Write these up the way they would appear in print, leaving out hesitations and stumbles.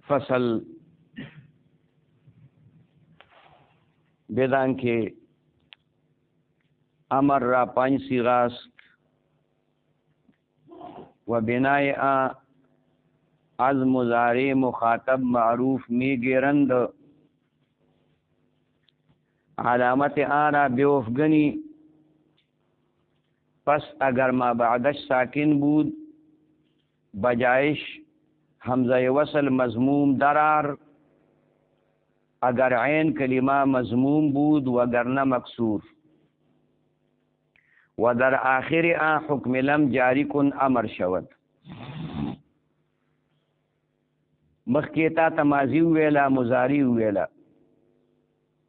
فصل بدان کے امر را 5 صیغاست و بنای از مضارع مخاطب معروف می گیرند علامت را بیوفگنی پس اگر ما بعدش ساکن بود بجایش حمزه وصل مضموم درار اگر عین کلمه مضموم بود وگرنه مکسور و در آخر حکم لم جاری کن امر شود مخکیتا تماضی ویلا مضارع ویلا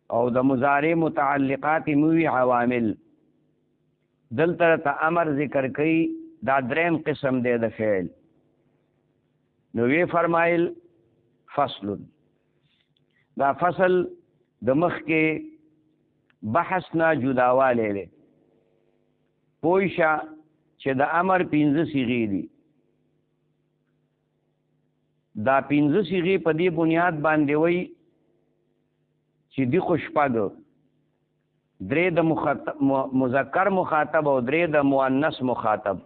او د مضارع متعلقات موی عوامل دلته ته امر ذکر کئ دا دریم قسم دی د فعل نو وی فرمایل فصل دا فصل د مخ کې بحث نه جداواله دی پویشا چې د امر 15 صيغې دي دا 15 صيغې په دې بنیاد باندې وای چې دی خوشپاګ درې د مذکر مخاطب او درې د مؤنث مخاطب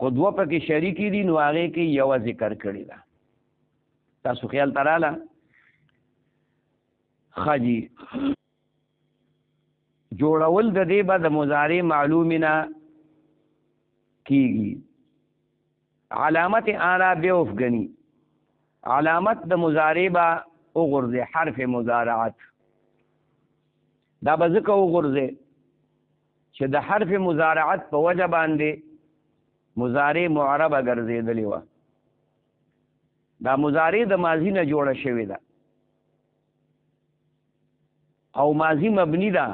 خود و پکې شریکی دي نو هغه کې یو ذکر کړی دا تاسو خیال تراله خجی جوړول د دې بعد مضارع معلومنا کیږي علامت اعراب بیوفغنی علامت د مضارع با وګرځي حرف مضارعات دا بذکر وګرځي چې د حرف مضارعات په وجه باندې مضارع معرب ګرځیدلی و دا مضارع د ماضی نه جوړه شوی ده او ماضی مبنی ده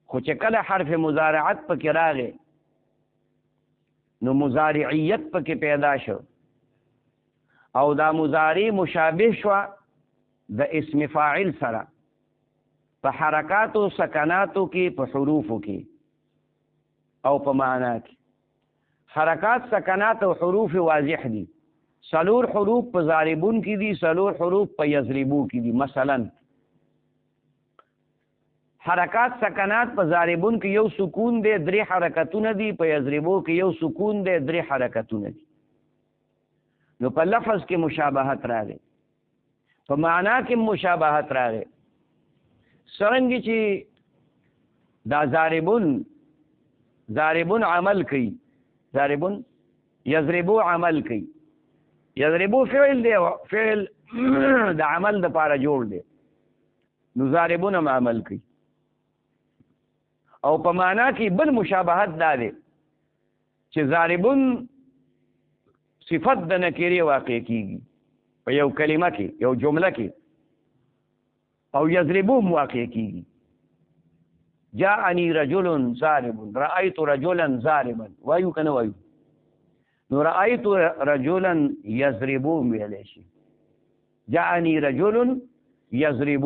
خو چې کله حرف مضارعات پکې راغی نو مضارعیت پکې پیدا شو او دا مضارع مشابه شو د اسم فاعل سره په حرکات او سکناتو کې په حروفو کې او په معنا کې حرکات سکنات او حروف واضح دي سلور حروف په ضاربون کې دي سلور حروف په یضربو کې دي مثلا حرکات سکنات په ضاربون کې یو سکون دی 3 حرکتونه دي په یضربو کې یو سکون دی 3 حرکتونه دي نو په لفظ کې مشابهت راغی په معنا کې مشابهت راغی څنګه چې دا ضاربون عمل کوي ضاربون یضربو عمل کوي یضربو فعل دی فعل د عمل د پاره جوړ دی نو ضاربون عمل کوي او په معنا کې بل مشابهت دا دی چې ضاربون صفت د نکری واقع کیږي په یو کلمه کې یو جمله کې او یضربو واقع کیږي جاءني رجل ضارب رأيت رجلا ضاربا وایو کنه وایو نو رأيت رجلا يضرب ویلی شي جاءني رجل يضرب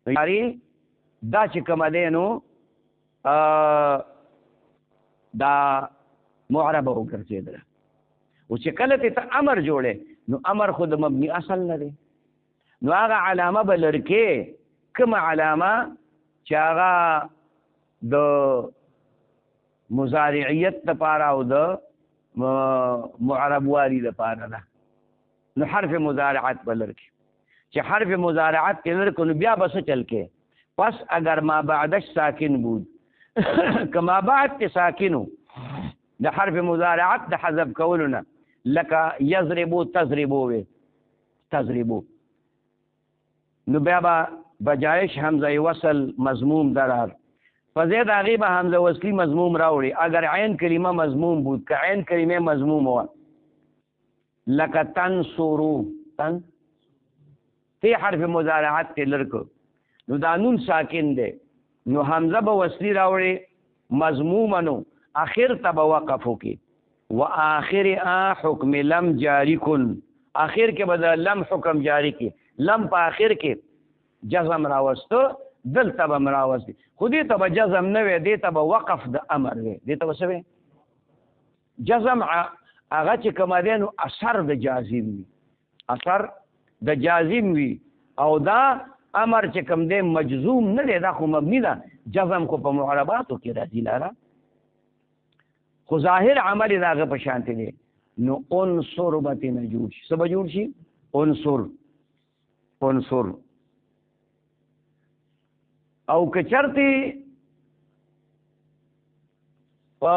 یاري دا چې کوم دی نو دا معرب وګرځیدل او چې کله ته امر جوړې نو امر خود مبني اصل نه دی نو هغه علامه بلرکې کوم علامه چې هغه د مضارعیت لپاره او د معرب والی لپاره ده نو حرف مضارعات بلرکې چې حرف مضارعات کې لرکو نو بیا بس چل کې پس اگر ما بعدش ساکن بود کما بعد کې ساکنو د حرف مضارعات د حذف کولونه لکه یضربو تضربو نو بیا بجایش حمزه وصل مضموم درار فزید غیبه حمزه وصلی مضموم راوړي اگر عین کلمه مضموم بود که عین کلمه مضموم هو لکه تنصرو تن تی حرف مضارعات ته لرکو نو دا نون ساکن دی نو حمزه به وصلی راوړي مضمومنو اخر ته وقفو کې و اخر حکم لم جاری کن اخر کې به لم حکم جاری کې لم په اخر کې جزم راوستو دلته به مراوستي خو دې ته به جزم نه وي دې ته به وقف د امر وي دې ته به څه وي جزم هغه چې کوم دی نو اثر د جازم وي، اثر د جازم وي. او دا امر چې کوم دی مجزوم نه دی، دا خو مبني ده، جزم خو په معرباتو کې راځي لاره، خو ظاهر عمل د هغه په شانتې دی. نو عنصر به ترېنه جوړ شي. څه به جوړ شي؟ عنصر. او که چرته په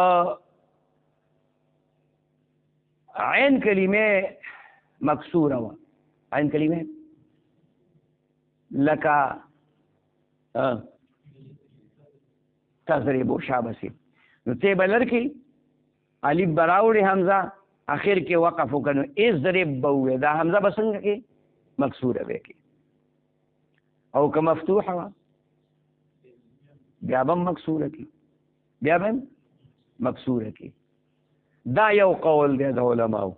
عین کلمه مکسوره وه، عین کلمه لکه تضربو شابسي، نو ته به لرکې الف به راوړې حمزه اخر کې وقف وکړو اضرب به ووایې، دا حمزه به څنګه کې مکسوره به کې. او که مفتوحه وه بیا به مکسوره کې، بیا به مکسوره کې. دا یو قول دی د علماو.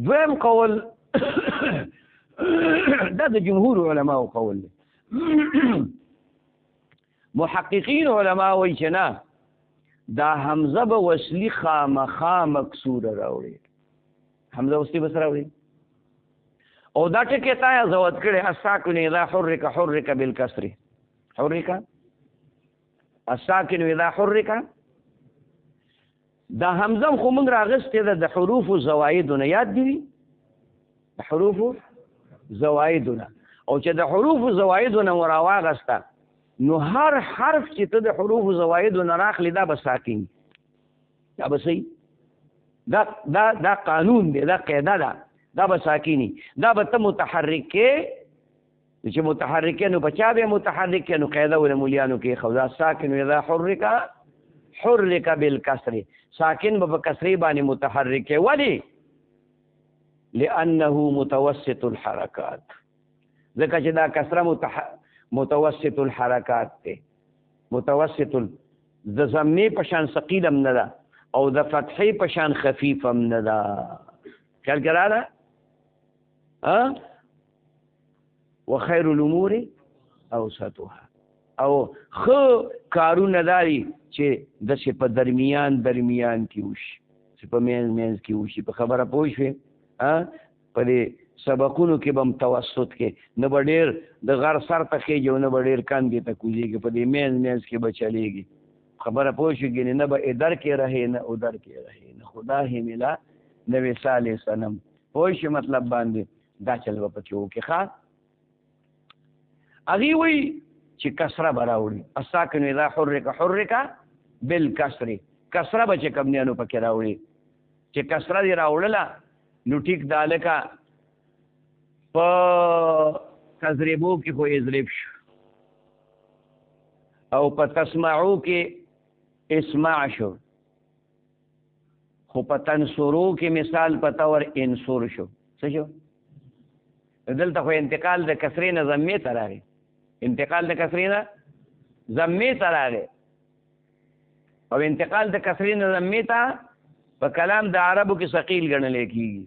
دویم قول دا د جمهور علماو قول دی. محققین علما وایي چې نه، دا حمزه به وصلي خامخا مکسوره راوړي، حمزه وصلي به څه راوړي. او دا ټکي تا یې زود کړی الساکن اذا حرک بالکسر، حرک الساکن اذا حرک. دا حمزه خو موږ راغستې ده د حروفو زوایدونه، یاد دي د حروفو زوایدونه. او چې د حروفو زوایدونه مو راواغسته نو هر حرف چې ته د حروفو زوایدونه راخلي دا به ساکن، دا به صحیح، دا قانون دی، دا قاعده ده، دا به ساکینی. دا به ته متحرک کې، چې متحرک نو په چا به متحرک نو قاعده ول مولیانو کې خو دا ساکن اذا حرک بالکسر، ساکن به په کسری باندې متحرک. ولی؟ لانه متوسط الحرکات، ځکه چې دا کسره متوسط الحرکات دی، متوسط د ضمې په شان ثقیل هم نه ده او د فتحې په شان خفیف هم نه ده. خیال کې راغله؟ وخیر الامور اوسطها. او خو کارونه داري چې داسې په درمیان کې وشي، چې په منځ کې وشي. په خبره پوه شوې؟ په دې سبقونو کې به هم توسط کې نه به ډېر د غر سر ته خېږي او نه به ډېر کندې ته کوزېږي، په دې منځ کې به چلېږي. خبره پوه شوې؟ ګینې نه به ادر کې رهې نه ادر کې رهې، نه خدا هی ملا نه وصال صنم. پوه شوې مطلب باندې؟ دا چل به پکې وکړي. ښه هغې وایي چې کسره به راوړي، الساکن اذا حرک بالکسر، کسره به چې کوم دی نو پکې راوړي. چې کسره دې راوړله نو ټیک دا لکه په تضربو کې خو اضرب شو، او په تسمعو کې اسمع شو، خو په تنصرو کې مثال په طور انصر شو. څه شو؟ دلته خو انتقال د کسرې نه ضمې ته راغی، انتقال د کسرې نه ضمې ته راغی. او انتقال د کسرې نه ضمې ته په کلام د عربو کې ثقیل ګڼل کېږي.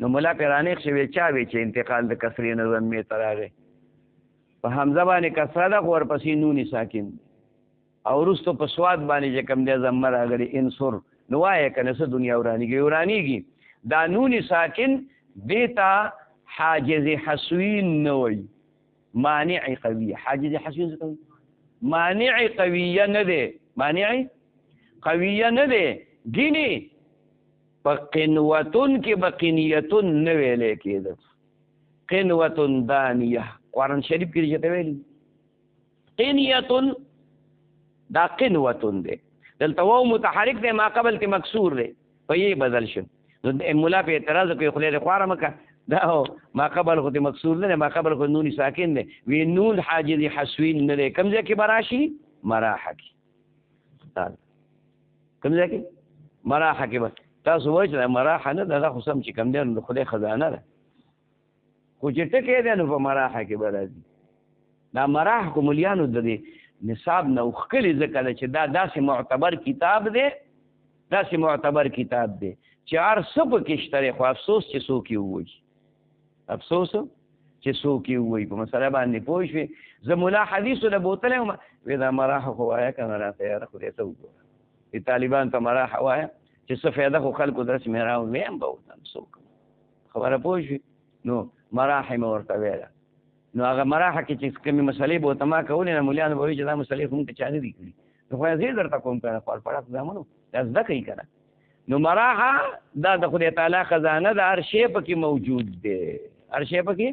نو ملا پیرانیخ چې ویل چا وی چې انتقال د کسرې نه ضمې ته راغی، په حمزه باندې کسره ده خو ورپسې نون ساکن، او وروستو په سواد باندې چې کوم دی ضمه راغلې انصر. نو وایې که نه څه دنیا ورانېږي. دا نون ساکن دې ته حاجز حسوین نه وایي، مانع قویه. حاجز حسوین څه کوي؟ مانع قویه نه دی، مانع قویه نه دی. ګینې په قنوتون کې به قنیتون نه ویلی کېده، قنوتون دانیه. قرآن شریف کې چې ته ویلي قنیتون، دا قنوتون دی. دلته واو متحرک دی، ما قبل کې مکسور دی، په یې بدل شو. نو ملا په اعتراض کوي خولې د خواره مکه، دا ما قبل خو دې مکسور نه دی، ما قبل خو نون ساکن دی. وی نون حاجز حسوین نه دی. کوم ځای کې به راشي؟ مراحه کې. کوم ځای کې؟ مراحه کې به تاسو وایئ چې مراحه نه ده، دا خو سم چې کوم دی نو د خدای خزانه ده، خو چې ټکی دی نو په مراحه کې به راځي. دا مراحه خو ملیانو د دې نصاب نه وښکلي، ځکه ده چې دا داسې معتبر کتاب دی، داسې معتبر کتاب دی چې هر څه پکې شته دی، خو افسوس چې څوک یې ووایي، افسوس چې څوک یې ووایي. په مسله باندې پوه شوې؟ زه ملا حدیثو له بوتلی وم، وی دا مراحه خو وایه که نه راته یاره خدای ته وګوره، طالبان ته مراحه وایه چې څه فایده خو خلکو درس مې راوړ ویم به ورته څوک خبره پوه شوې نو مراحه مې ورته ویله نو هغه مراحه کې چې کومې مسلې به ورته ما کولې نه مولیانو به وایي چې دا مسلې خو موږ چا نه دي کړي نو خو زه درته کوم که نه پړه زامنو دا زده کوي که نه نو مراحه دا د خدای تعالی خزانه ده هر شی پکې موجود دی هر شی پکې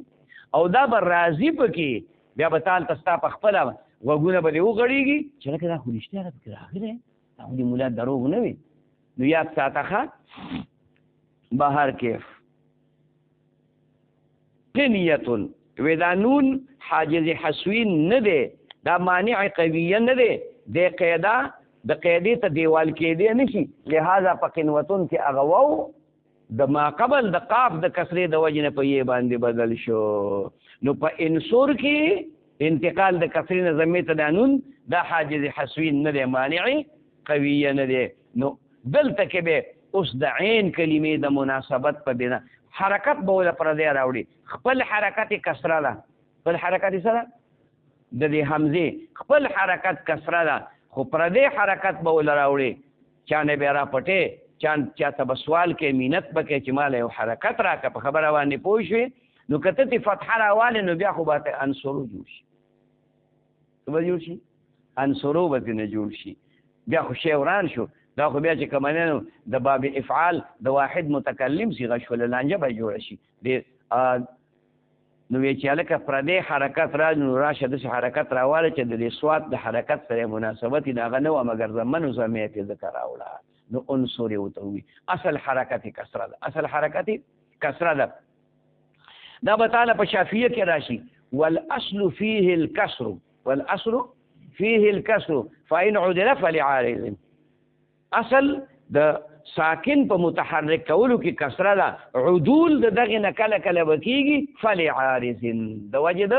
او دا به راځي پکې بیا به تال ته ستا په خپله غوږونه به دې وغړېږي چې لکه دا خو رښتیا ده پکې راغلی دا خو دې مولا دروغ نه وي نو یاد ساته ښه بهر کیف قنیتون وی دا نون حاجز حسوین نه دی دا مانع قویه نه دی د قاعده د قاعدې ته دیوال کېدی نه شي لہذا په قنوتون کې هغه واو د ما قبل د قاف د کسرې د وجې نه په یې باندې بدل شو نو په انصور کې انتقال د کسرې نه ضمې ته دا نون دا حاجز حسوین نه دی مانع قویه نه دی نو دلته کې به اوس د عین کلمې د مناسبت په بنا حرکت به ول پر دې راوړي خپل حرکت کسره ده خپل حرکت سره د دې حمزه خپل حرکت کسره ده خو پر دې حرکت به ول راوړي چانه به را پټه چاته به سوال کې مینت بکې چې مال یو حرکت راکه په خبره باندې پوه شوې نو کته تی فتح راواله نو بیا خو به انصرو جوړ شي څه به جوړ شي انصرو به نه جوړ شي بیا خو شی وران شو دا خو بیا چې کمنو د باب افعال د واحد متکلم صيغه شول لانجه به جوړ شي نو وی چې لکه پردې حرکت را نو راشه د حرکت راواله چې د صوت د حرکت سره مناسبت نه غنو مگر زمنو زمیت ذکر راوړه نو عنصر یو ته وي اصل حرکت کسره ده اصل حرکت کسره ده دا به تعالی په شافعیه کې راشي والاصل فيه الكسر والاصل فيه الكسر فإن عدل فلعارض اصل د ساکن په متحرک کولو کې کسره ده عدول د دغه نه کله کله وکیږي فلعارض د وجه د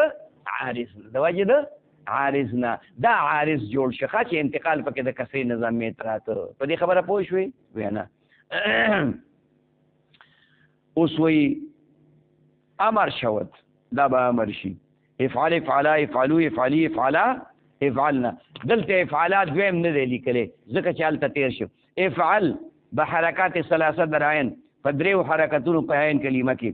عارض عارض نه دا عارض جوړ شخه چې انتقال پکې د کسرې نظام می تراته په دې خبره پوه شوې وینا اوس وی امر شود دا به امر شي افعل افعلا افعلوا افعلی افعلا افعلنا دلته افعالات دویم نه دی لیکلې ځکه چې هلته تیر شو افعل بحرکات ثلاثه درعین په دریو حرکتونو په عین کلمه کې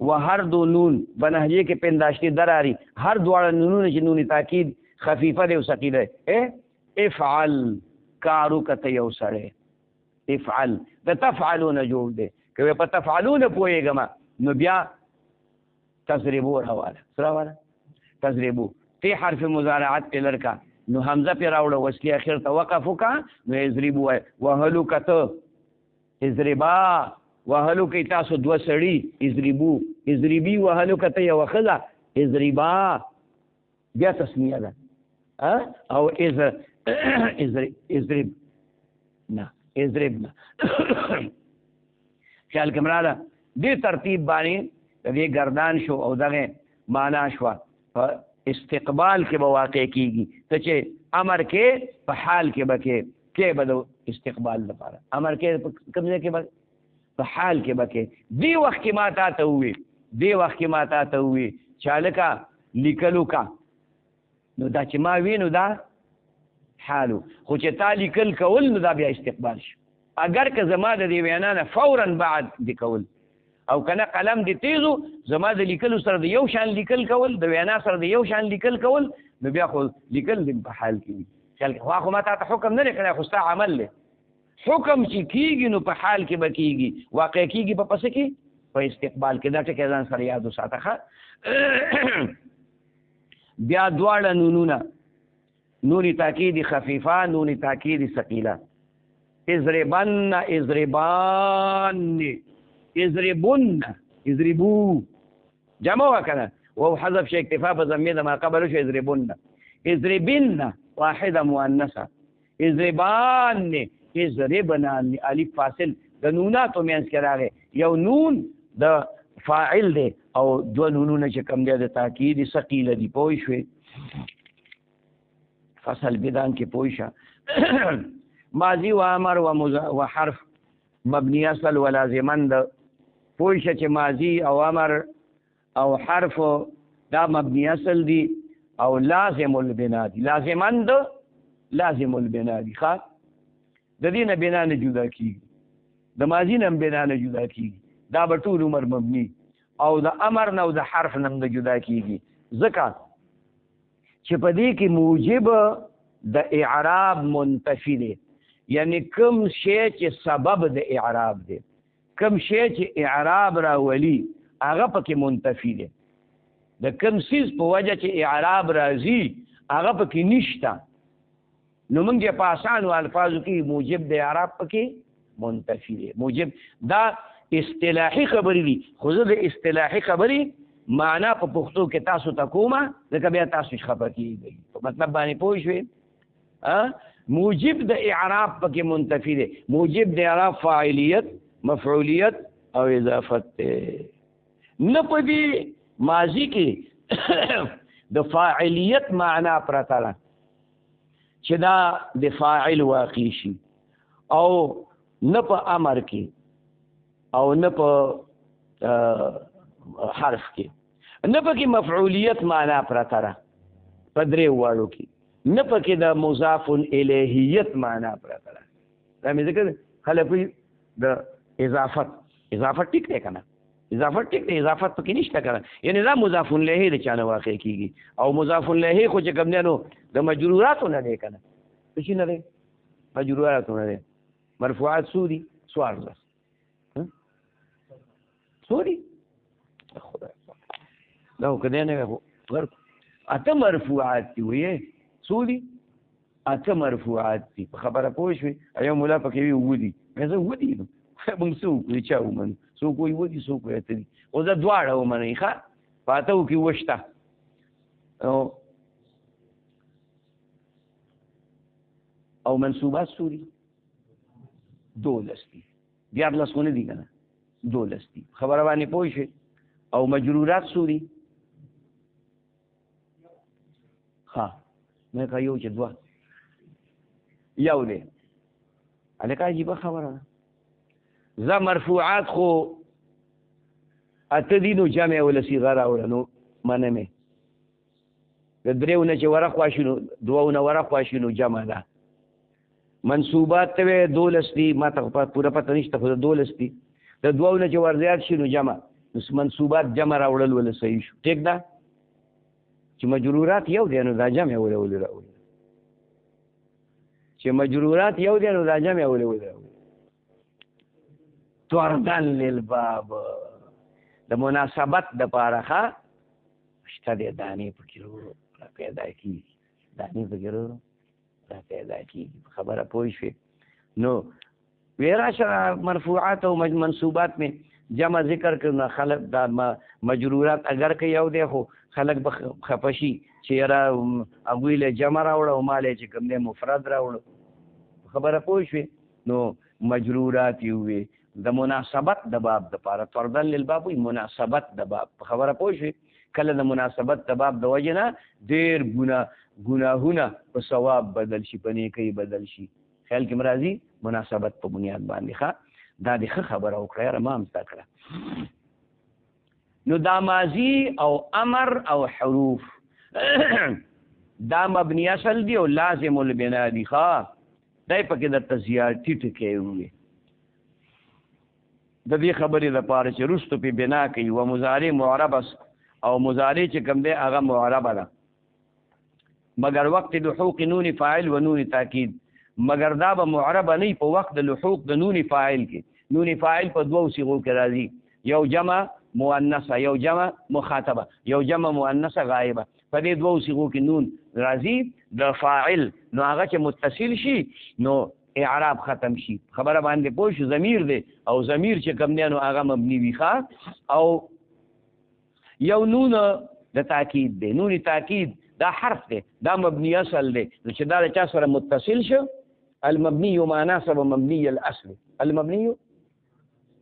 و هر دو نون بنهجه کې پنداشتي دراري هر دواړه نونونه چې نون تاکید خفیفه دی او ثقيله افعل کارو کته یو سره افعل د تفعلون جوړ دی که په تفعلون پوهېږم نو بیا تضربو راواله سره واله تضربو تی حرف مضارعت په لرکا نو حمزه په راوړه وصلی اخر ته وقف وکا نو یضربو وهلو کته اضربا وهلو کې تاسو دوه سړي اضربو اضربي وهلو کته یو خلا اضربا بیا تسمیه ده او اضرب نه اضربنا خیال کمراله دې ترتیب باندې دې گردان شو او دغه معنا شو استقبال کې به واقع کیږي ته چې امر کې په حال کې بکې کې به استقبال لپاره امر کې کوم ځای کې په حال کې بکې دی وخت کې ماته ته وي دی وخت کې ماته ته وي چالکا لیکلو کا نو دا چې ما وینو دا حالو خو چې تا لیکل کول نو دا بیا استقبال شي اگر که زما د دې وینا نه فورا بعد دی کول او کنه قلم دی تیزو زما د لیکلو سره د یو شان لیکل کول د وینا سره د یو شان لیکل کول نو بیا خو لیکل دی په حال کې خیال خو ما ته حکم نه لري خو ستا عمل له حکم چې کیږي نو په حال کې به کیږي واقع کیږي په پس کې په استقبال کې دا ټکي ځان سره یاد وساته بیا دواړه نونونه نون تاکید خفیفه نون تاکید ثقيله اضربن اضربان اضربن اضربو جمع وکړه او حذف شي اکتفاء بضمیر ما قبل شي اضربن اضربن واحده مؤنثه اضربان اضربنا الف فاصل د نوناتو مینس کې راغی یو نون د فاعل دی او دو نونونه چې کوم دی د تاکید ثقيله دی پوه شوې فصل بدان کې پوه شه ماضی و امر و حرف مبنی اصل و لازمن د پوه شه چې ماضی او امر او حرف دا مبنی اصل دی او لازم البنا دی لازمن د لازم البنا دی د دې نه بنا نه جدا کیږي د ماضي نه بنا نه جدا کیږي دا به ټول عمر مبني او د امر نه او د حرف نه د جدا کیږي ځکه چې په دې کې موجب د اعراب منتفی دی یعنی کوم شی چې سبب د اعراب دی کوم شی چې اعراب راولي هغه پکې منتفی دی د کوم څیز په وجه چې اعراب راځي هغه پکې نشته نو موږ یې په اسانو الفاظو کې موجب د اعراب پکې منتفی دی موجب دا اصطلاحي خبرې دي خو زه د اصطلاحي خبرې معنا په پښتو کې تاسو ته کومه ځکه بیا تاسو خفه کېږئ په مطلب باندې پوه شوې موجب د اعراب پکې منتفی دی موجب د اعراب فاعلیت مفعولیت او اضافت نه په دې ماضی کې د فاعلیت معنا پرته ده چې دا د فاعل واقع شي او نه په امر کې او نه په حرف کې نه پکې مفعولیت معنا پرته ده په درې واړو کې نه پکې د مضاف الیهیت معنا پرته ده دا مې ذکر خلک د اضافت ټیک دی که نه اضافت ټیک دی اضافت پکې نشته کنه یعنی دا مضاف الیه د چانه واقع کیږي او مضاف الیه خو چې کوم دی نو د مجروراتو نه دی کنه څه نه دی مجروراتو نه دی مرفوعات سودی څوارلس سودی خدای دا کده نه ورک اته مرفوعات دی وې سودی اته مرفوعات دی خبره پوه شوې ایو مولا پکې وی ودی زه ودی نو موږ څوک چا ومن څوک وي ودي څوک وي اتدي او زه دواړه ومنئ ښه پاته وکړي وشته او منصوبات سوري 12 دي 14 خو نه دي که نه 12 دي خبره باندې پوه شوې او مجرورات سوري ها نه که یو چې دوه یو دی هلکه عجیبه خبره ده زه مرفوعات خو اته دي نو جمع ولا صیغه راوړه نو منه مې د دریو نه چې ورق واشي نو دوو نه ورق واشي نو جمع ده منصوبات ته 12 دي ما ته پوره پته نشته خو 12 دي د دوو نه چې ورزیات شي نو جمع نو منصوبات جمع راوړل ولا صحیح شو ټیک ده چې مجرورات یو دی نو دا جمع ولا راوړل چې مجرورات یو دی نو دا جمع ولا راوړل توردن للباب د مناسبت د پاره شته د دانې پکې ورو را پیدا کېږي دانې پکې ورو را پیدا کېږي خبره پوه شوې نو ویراشه مرفوعات او منصوبات مې جمع ذکر کړو خلک دا مجرورات اگر که یو دی خو خلک به خفه شي چې یاره هغوی له جمع راوړه او ما له چې کوم دی مفرد راوړه خبره پوه شوې نو مجرورات یې ووې د مناسبت د باب د پاره طردن للباب وي مناسبت د باب خبره پوه شوې کله د مناسبت د باب د وجې نه ډېر ګناهونه په ثواب بدل شي په نیکۍ بدل شي خیال کې مرازي مناسبت په بنیاد باندې ښه دا د ښه خبره وکړه یاره ما هم زده کړه نو دا ماضي او امر او حروف دا مبني اصل دي او لازم البنا دي ښه دی پکې درته زیاتي ټکي وي د دې خبرې لپاره چې رستو په بنا کوي و مضارع معرب او مضارع چې کوم دی هغه معربه ده مگر وقت لحوق نون فاعل و نون تاکید مگر دا به معربه نه په وخت د لحوق د نون فاعل کې نون فاعل په دوو صيغو کې راځي یو جمع مؤنثه یو جمع مخاطبه یو جمع مؤنثه غائبه په دې دوو صيغو کې نون راځي د فاعل نو هغه چې متصل شي نو اعراب ختم شي خبره باندې پوه شو ضمیر دی او ضمیر چې کوم دی نو هغه مبني وي ښه او یو نون د تاکید دی نون تاکید دا حرف دی دا مبني اصل دی نو چې دا د چا سره متصل شو المبني ما ناسب مبني الاصل المبني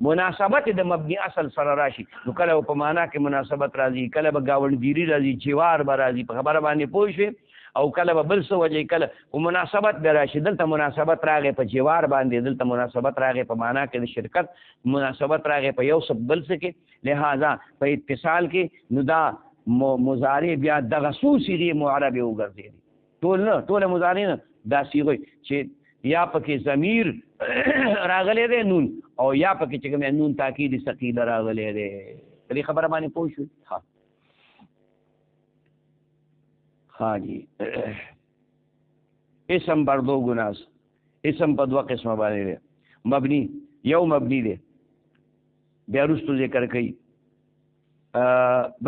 مناسبت د مبني اصل سره راشي نو کله په معنا کې مناسبت راځي کله به گاونډګيري راځي جوار به راځي په خبره باندې پوه شو او کله به بل څه وجه کله او مناسبت به راشي دلته مناسبت راغی په جوار باندې دلته مناسبت راغی په معنا کې د شرکت مناسبت راغی په یو څه بل څه کې لہذا په اتصال کې نو دا مضارع بیا دغه څو صيغې معربې وګرځېدي ټول مضارع نه دا صيغې چې یا پکې ضمیر راغلی دی نون او یا پکې چې کوم نون تاکید ثقیله راغلی دی دې خبره باندې پوه شو ها جی اسم بر دو گناس اسم په دوه قسمه باندې دی مبنی یو مبنی دی بیا وروستو ذکر کوي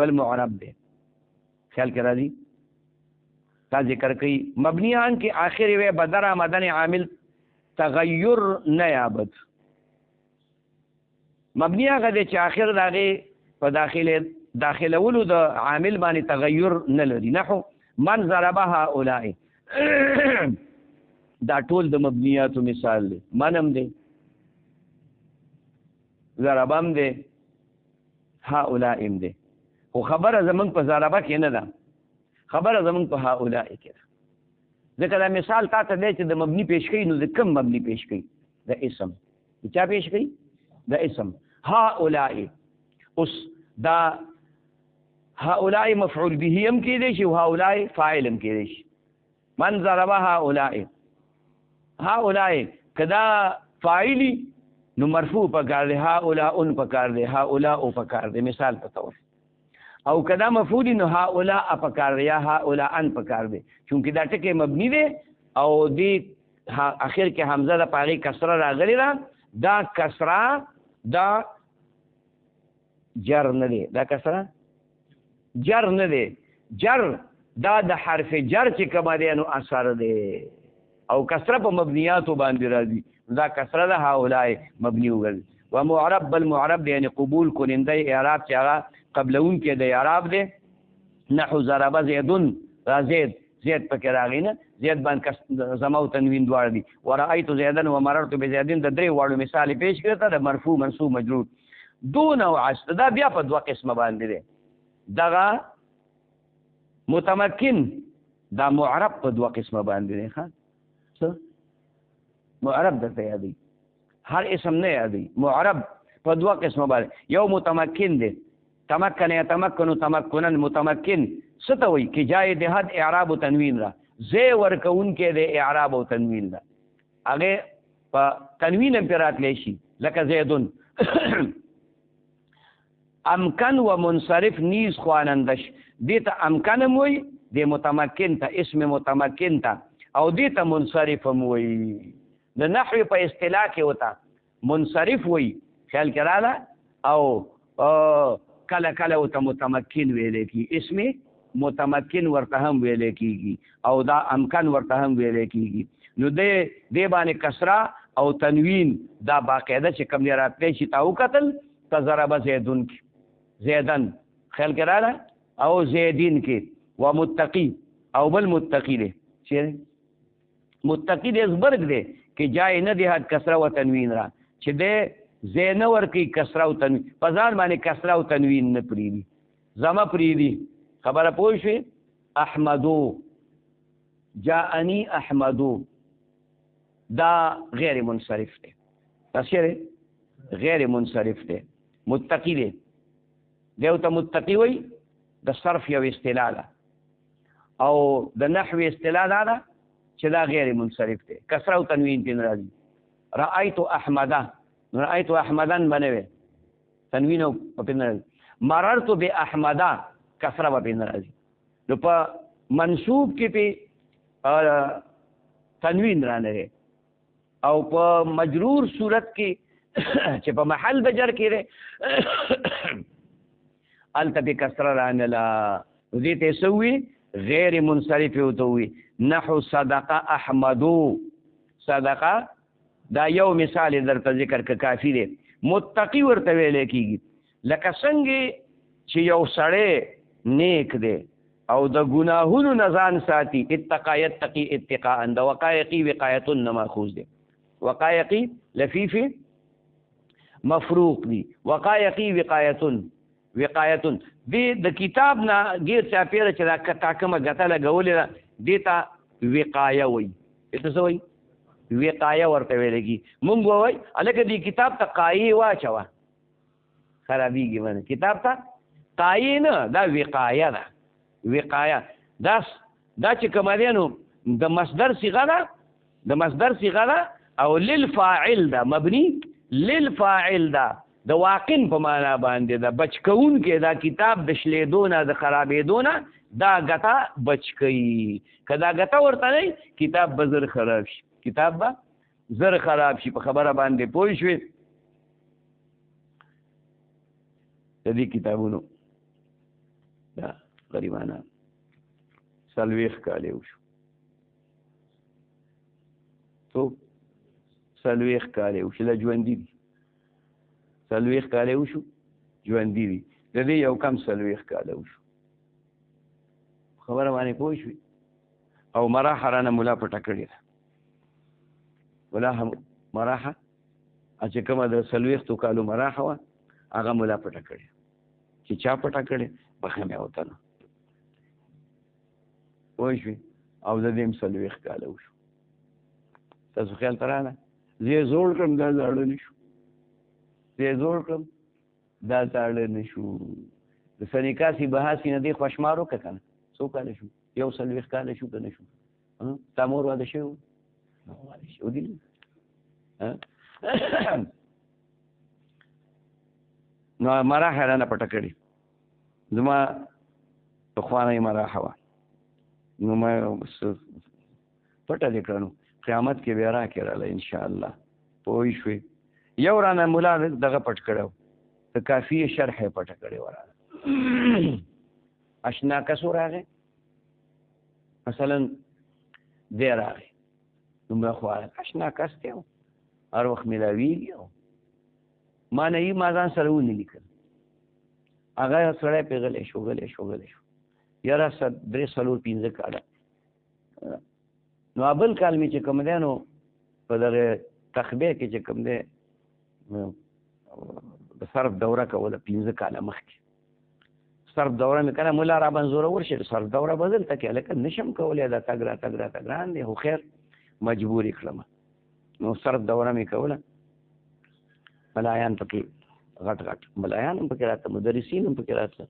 بل معرب دی خیال کې راځي تا ذکر کوي مبنیان کې آخر وی بدر مدن عامل تغیر نه یابد مبنی هغه دی چې آخر دغه په داخلولو د عامل باندې تغیر نه لري نحو من ضربها اولئک دا ټول د مبنیاتو مثال دی منم دی ضربم دی هؤلاء دی خو خبره زمونږ په ضربه کې نه ده خبره زمونږ په هؤلاء کې ده ځکه دا مثال تا ته دی چې د مبني پیش کوي نو د کوم مبني پیش کوي د اسم د چا پیش کوي د اسم هؤلاء اوس دا هؤلاء مفعول به هم کېدی شي او هؤلاء فاعل هم کېدی شي من ضرب هؤلاء کدا فاعلی نو مرفوع پکار دی هؤلاء پکار دی هؤلاء پکار دی مثال په تور او کدا مفعول نو هؤلاء پکار دی یا هؤلاء پکار دی چونکه دا ټکی مبنی دی او دی اخر کې حمزه د پاغي کسره راغلی دا کسره دا جر نه دی دا کسره جر نه دی جر دا د حرف جر چې کوم دی نو اثر دی او کسره په مبنیاتو باندې راځي دا کسره ده هؤلاء مبني وګرځي ومعرب بل معرب دی یعنی قبول کننده اعراب چې هغه قبلون کې د اعراب دی نحو ضرب زیدن زید پکې راغی نه زید باندې زما او تنوین دواړه دي ورأیت زیدن ومررت بزیدن د درې واړو مثال پیش کړی ته د مرفوع منصوب مجرور دون او عشت دا بیا په دوه قسمه باندې دی دغه متمکن دا معرب په دوه قسمه باندې دی ښه معرب درته یادی هر اسم نه یادی معرب په دوه قسمه باندې یو متمکن دی تمکن یتمکن تمکنا متمکن ستوي کې جای د حد اعراب او تنوین را زی ورکون کې د اعراب او تنوین را هغه په تنوین امپرات لشي لکه زیدون امکن و منصرف نیز خوانندش دیتا امکن موي د متمکن ته اسم متمکن ته او دیتا منصرف موي د نحوی په اصطلاح کې وتا منصرف وي خیال کړه او کله کله وته متمکن ویل کی اسم متمکن ورته هم ویل کیږي او دا امکان ورته هم ویل کیږي نو دې باندې کسرا او تنوین دا باقاعده چې کوم نه راتلی شي تاو قتل تضرب زیدن خیال کړه او زیدین کې ومتقی او بل متقی دی چې متقی دې زبرګ دی کې جای نه دی حد کسرا او تنوین را چې دې زین ورکی کسرا او تنوین په ځان باندې کسرا او تنوین نه پریدي زما پریدي خبره پوه شئ احمدو جاءنی احمدو دا غیر منصرف دی تاسو غیر منصرف دی متقی دی دیو ته متقی وای د صرف یو اصطلاح ده او د نحو اصطلاح ده چې دا غیر منصرف دی کسرا او تنوین په ناراضي رأيت احمدا رأيت احمدن بنوي تنوین په ناراضي مررت باحمدا کسرا په ناراضي نو په منصوب کې په تنوین را نه او په مجرور صورت کې چې په محل د جر کې ده الته به کسرا را نه لا دې ته سوي غیر منصرف وتوي نحو صدق احمدو صدقه دا یو مثال درته ذکر ک کافی دی متقی ورته ویل کیږي لکه څنګه چې یو سړی نیک دی او د ګناهونو نه ځان ساتي اتقا یتقی اتقاء د وقایقی وقایت ماخوذ دی وقایقی لفیف مفروق دی وقایقی وقایت دی د کتاب نه غیر چا پیره چې دا کتاکمه غته لګولې دیتا وقایه وای څه څه وای وقایه ورته ویل کی مونږ وای الکه دی کتاب ته قایه واچوا خرابېږي باندې کتاب ته قایه نه دا وقایه ده وقایه دا چې کومانو د مصدر صيغه ده د مصدر صيغه ده او للفاعل ده مبني للفاعل ده د واقن په معنا باندې ده بچ کون کې دا کتاب د شلیدو نه د خرابېدو نه دا ګټه بچ کوي که دا ګټه ورته نه کتاب به زر خراب شي کتاب به زر خراب شي په خبره باندې پوه شوې د دې کتابونو دا غریبانه څلوېښت کاله وشو څوک څلوېښت کاله وشو لا ژوندي دي څلوېښت کاله وشو ژوندي دي د دې یو کم څلوېښت کاله وشو خبره باندې پوه شوې او مراحه رانه ملا پټه کړې ده مراحه چې کومه د څلوېښتو کالو مراحه وه هغه ملا پټه کړې چې چا پټه کړې بخښه مې ورته نه پوه شوې او د دې هم څلوېښت کاله وشو تاسو خیال ته راغله زه یې زوړ کړم دا زاړه نه شو زه یې زوړ کړم دا زاړه نه شو د سنیکاسي بهاسي نه دې خوشمار وکړه که نه څو کاله شو یو څلوېښت کاله شو که نه شو تا مور واده شوی و واده شوی دي نو مراحه رانه پټه کړې زما پخوانی مراحه وه نو ما پټه دې کړه نو قیامت کې بیا راکې راله انشاءالله پوه شوې یو رانه ملا دغه پټ کړی و د کافیې شرح یې پټه کړې وه راله اشنا کسو راغی مثلا دی راغی دومره خو اشنا کس دی هر وخت میلاویږي او ما نه یي ما ځان سره ونې لیکل هغه سړی پې غلی شو یاره 3-4-5 کاله نو بل کال مې چې کوم دی نو په دغه تخبې کې چې کوم دی د صرف دوره کوله 15 کاله مخکې صرف دوره مې کله ملا را باندې زورور شي صرف دوره به دلته کې هلکه نشم کولی دا تګ را ګران دی خو خیر مجبور یې کړم نو صرف دوره مې کوله ملایان پکې غټ ملایان هم پکې راته مدرسین هم پکې راته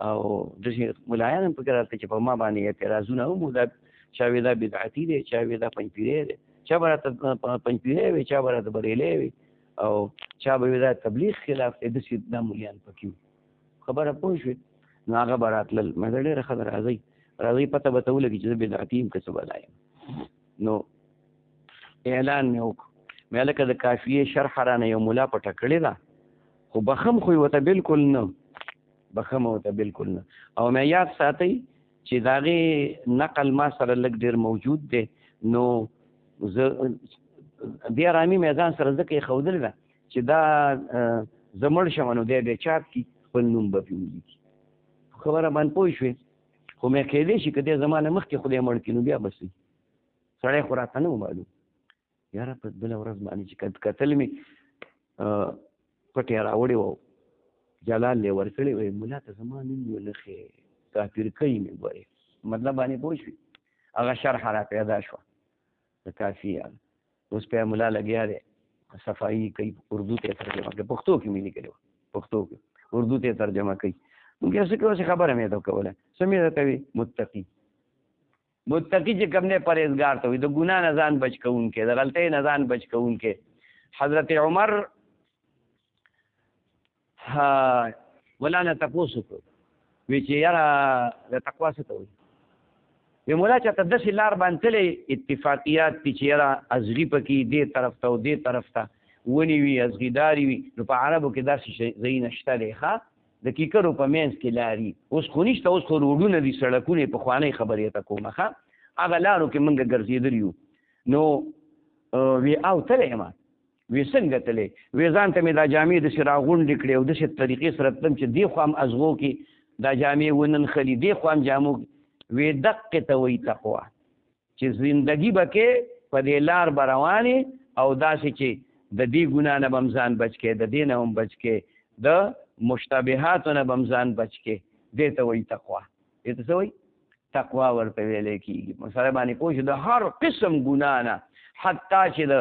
او داسې ملایان هم پکې راته چې په ما باندې اعتراضونه هم دا چا وی دا بدعتي دی چا وی دا پنځپیری دی چا به راته پنځپیری وي چا به راته بریلی وي او چا به وي دا تبلیغ خلاف دی داسې دا ملیان پکې وو خبره پوه شوې نو هغه به راتلل ما ته ډېره ښه ده راځئ پته به ته ولګي چې زه بدعتي یم که څه بلا یم نو اعلان مې وکړو مې هلکه د کافیې شرح رانه یو ملا پټه کړې ده خو بخم خو یې ورته بلکل نه او مې یاد ساتئ چې د هغې نقل ما سره لږ ډېر موجود دی نو زه دې ارامي مې ځان سره ځکه ایښودلې ده چې دا زه مړ شم نو دی بیا چاپ کړي خپل نوم به پرې ولیکي خبره باندې پوه شوې خو مې کیدی شي که دې زما نه مخکې خدای مړ کړي نو بیا به سي سړی خو راته نه و معلوم یاره په بله ورځ باندې چې کتل مې پټې راوړې وه جلال یې ورکړې وی ملا ته زما نوم یو نښې کافر کوي مې ګورې مطلب باندې پوه شوې هغه شرح را پیدا شوه د کافیه اوس پې ملا لګیا دی صفایي کوي اردو ته ترجمه کوي پښتو کې مې لیکلې وه پښتو کې اردو ته ترجمه کوي نو بیا څه کوي خبره مې ته کوله څه مې درته وي متقي چې کوم دی پرهیزګار ته وي د ګناه نه ځان بچ کوونکی د غلطۍ نه ځان بچ کوونکی حضرت عمر مولانا تپوس وکړو وی چې یاره د تقوا څه ته وایي وی مولا چاته داسې لار باندې تللی اتفاقیات دي چې یاره ازغي پکې دې طرف ته او دې طرف ته ونې وي ازغیدارې وي نو په عربو کې داسې ځایونه شته دی ښه د کیکرو په منځ کې لاري اوس خو نشته اوس خو روډونه دي سړکونه یې پخوانۍ خبرې ته کومه ښه هغه لارو کې موږ ګرځېدلي یو نو وی او تللی یم وی څنګه تللی وی ځان ته مې دا جامې داسې راغونډې کړې او داسې طریقې سره تلم چې دې خوا هم ازغو کې دا جامې وننښلي دې خوا هم جامو وی دقې ته وایي تقوا چې زندګي به کې په دې لار به روانې او داسې چې د دې ګناه نه به هم ځان بچ کې د دې نه هم بچ کې د مشتبهاتو نه به هم ځان بچ کې دې ته وایي تقوا دې ته څه وایي تقوا ورته ویلی کېږي مسله باندې پوه شو د هر قسم ګناه نه حتی چې د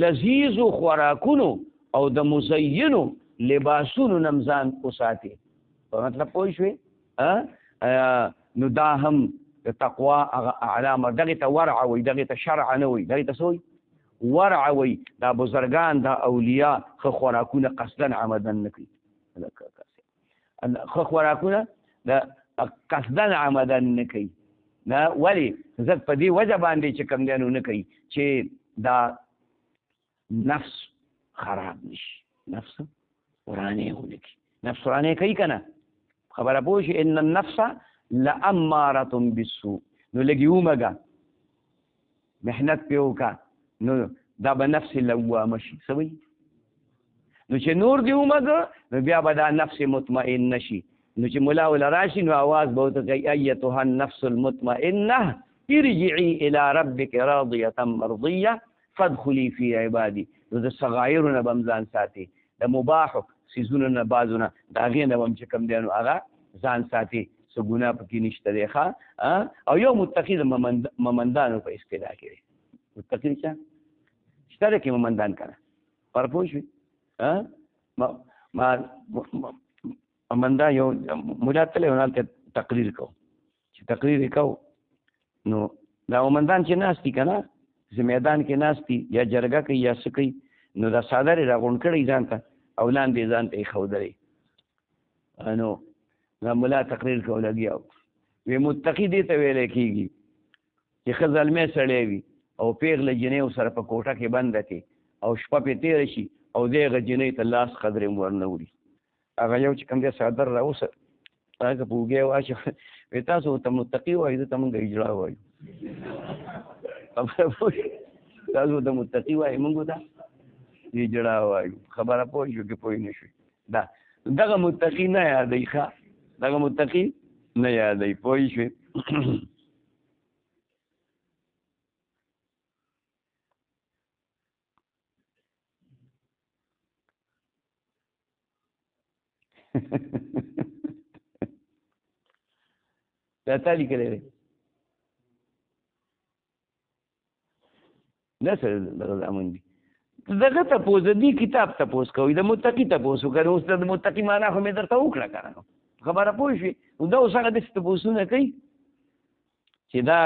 لذیذو خوراکونو او د مزینو لباسونو نه هم ځان وساتي په مطلب پوه شوې نو دا هم د تقوا هغه علامه دغې ته ورع وایي دغې ته شرع نه وایي دغې ته څه وایي ورع وایي دا بزرګان دا اولیاء ښه خوراکونه قصدا عمدا نه کوي ښه خوراکونه د قصدا عمدا نه کوي نه ولې زه په دې وجه باندې چې کوم دی نو نه کوي چې دا نفس خراب نشي نفس ورانې ونه کړي نفس ورانې کوي که نه خبره پوه شي ان النفس لاماره بالسوء نو لږې ومږه محنت پې وکړه نو دا به نفس لوامه شي څه وایي نو چې نور دې ومږه نو بیا به دا نفس مطمئن شي نو چې ملا ولا راشي نو आवाज به ورته کوي ایتها النفس المطمئنه ارجعي الى ربك راضيه مرضيه فادخلي في عبادي نو د صغایرو نه به هم ځان ساتي د مباحو څیزونو نه بعضو نه د هغې نه به هم چې کوم دی نو هغه ځان ساتي څه ګناه پکې نشته دی ښه او یو متقي د ممندانو په اصطلاح کې دی متقي چا شته دی کې ممندان که نه پر پوه شوې ممندا یو ملا تللی و هلته تقریر کو چې تقریر یې کو نو دا ممندان چې ناست دي که نه چې میدان کې ناست دي یا جرګه کوي یا څه کوي نو دا څادر یې راغونډ کړی ځان ته او لاندې ځان ته یې ښودلی نو دا ملا تقریر کو لګیا وی متقي دې ته ویلی کېږي چې ښه زلمی سړی وي او پیغله جنۍ سره په کوټه کې بنده کړي او شپه پې تېره شي او دې هغه جنۍ ته لاس قدرې ورنه وړي هغه یو چې کوم دی څادر راوسه هغه په اوږې واچو وی تاسو ورته متقي وایو ده ته مونږ اجرا وایو خبره پوه تاسو ورته متقي وایو مونږ ته اجرا وایو خبره پوه شو که پوه نه شوې دغه متقي نه یادوي ښه دغه متقي نه یادوي پوه شوې دا تا لیکلی دی دا سره دغه زامن دي دغه تپوس د دې کتاب تپوس کوي د متقي تپوس وکړه اوس د متقي معنا خو مې درته وکړه که نه خبره پوه شوې نو دا اوس هغه داسې تپوسونه کوي چې دا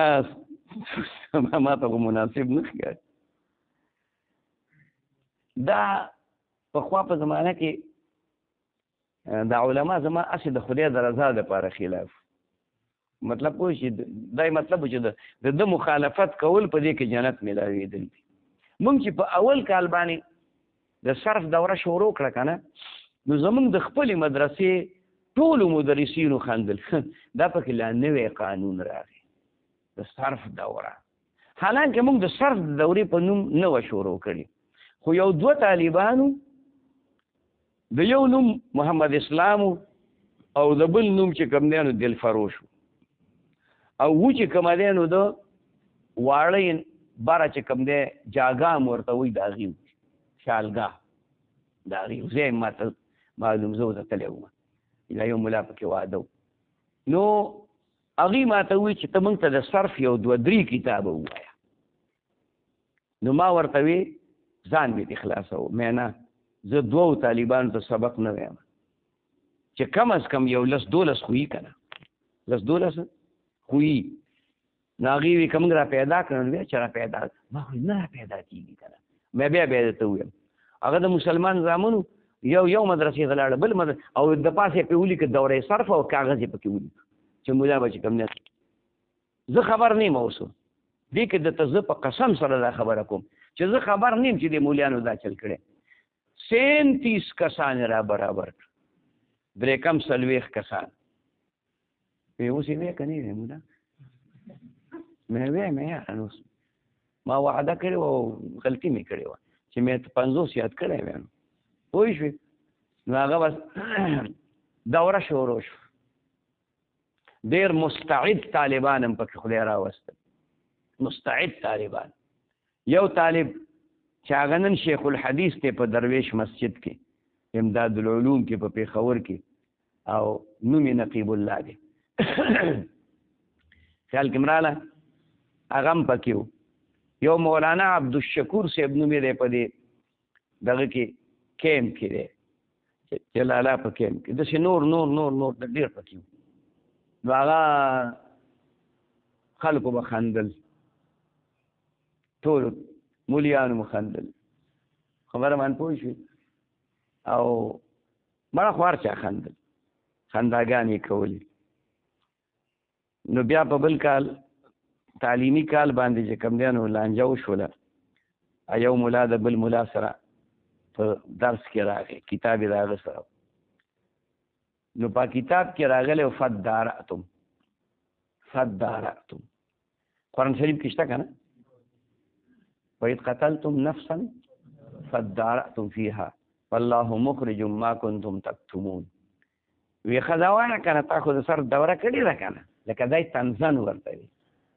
ما ته خو مناسب نه ښکاري دا پخوا په زمانه کې دا علما زما هسې د خدای د رضا دپاره خلاف مطلب پوه شي دا یې مطلب و چې د ده مخالفت کول په دې کې جنت میلاوېدل دي مونږ چې په اول کال باندې د صرف دوره شروع کړه که نه نو زمونږ د خپلې مدرسې ټولو مدرسینو خندل دا پکې لا نوی قانون راغی د صرف دوره حالانکه مونږ د صرف د دورې په نوم نه وه شروع کړې خو یو دوه طالبانو د یو نوم محمد اسلام او د بل نوم چې کوم دی نو دلفروش او و چې کوم دی نو د واړه باره چې کوم دی جاګام ورته وایي د هغې شالګاه د هغې زه یې ماته معلوم زه ورته تللی وم دا یو ملا پکې واده نو هغې ماته وایي چې ته موږ ته د صرف یو دوه درې کتابه ووایه نو ما ورته وی ځان مې دې خلاصوه مې نه زه دوو طالبانو ته سبق نه وایم چې کم از کم یو لس دولس خو یي که نه لس دولس خو یي نو هغې وي که موږ را پیدا کړو بیا چې را پیدا ما خو نه را پیدا کېږي که نه مې بیا درته وویم هغه د مسلمان زامنو یو مدرسې ته لاړه بل مدرسې او د پاسه یې پرې ولیکه دوره صرف او کاغذ یې پکې ولیکه چې مولا به چې کوم نه زه خبر نه یم اوس دې کې درته زه په قسم سره دا خبره کوم چې زه خبر نه یم چې د مولیانو دا چل کړی 37 کسان را برابر کړ درې کم 40 کسان وی اوس یې وی که نه وی مولا مې ویم یاره نو ما وعده کړې وه او غلطي مې کړې وه چې مې 50 یاد کړی ویم پوه شوې نو هغه بس دوره شروع شو ډېر مستعد طالبان هم پکې خدای راوستل مستعد طالبان یو طالب چې هغه نن شیخ الحدیث دی په درویش مسجد کې امداد العلوم کې په پېښور کې او نوم یې نقیب الله دی خیال کې مراله هغه هم پکې و یو مولانا عبدالشکور صاحب نوم یې دی په دې دغه کې کیمپ کې دی جلاله په کیمپ کې داسې نور ډېر پکې و نو هغه خلکو به خندل، ټولو مولیانو مو خندل. خبره باندې پوه شوې؟ او مړه خوار چا خندل، خنداګانې کولې. نو بیا په بل کال تعلیمي کال باندې چې کوم دی نو لانجه وشوله، یو ملا د بل ملا سره په درس کې راغی، کتاب یې د هغه سره. نو په کتاب کې راغلی فدارأتم، فدارأتم قرآن شریف کې شته که نه؟ وَإِذْ قَتَلْتُمْ نَفْسًا فَادَّارَأْتُمْ فِيهَا وَاللَّهُ مُخْرِجٌ مَا كُنْتُمْ تَكْتُمُونَ. وی ښځه وایه که نه تا خو د سر دوره کړې ده که نه، لکه دی تنزن ورته وي،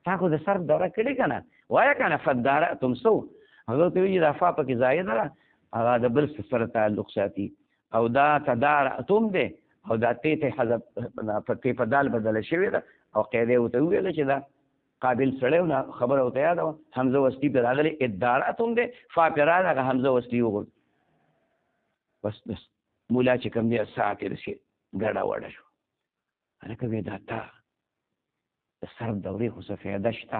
تا خو د سر دوره کړې که نه، وایه که نه فدارأتم څه و؟ هغه ورته وایي دا فا پکې زایده ده، هغه د بل سره تعلق ساتي. او دا تدارأتم دی او دا تی ته حذف تی په دال بدله شوې ده او قاعده ورته وویله چې دا قابل سړی نه خبره ورته یاده وه، حمزه وصلي پرې راغلی، ادارأتم دی فا پرې راغلی، هغه حمزه وصلي وغورځ. بس مولا چې کوم دی ساه پرې رسېد، ګډه وډه شو. هلکه وی دا تا د سر دورې خو څه فایده شته؟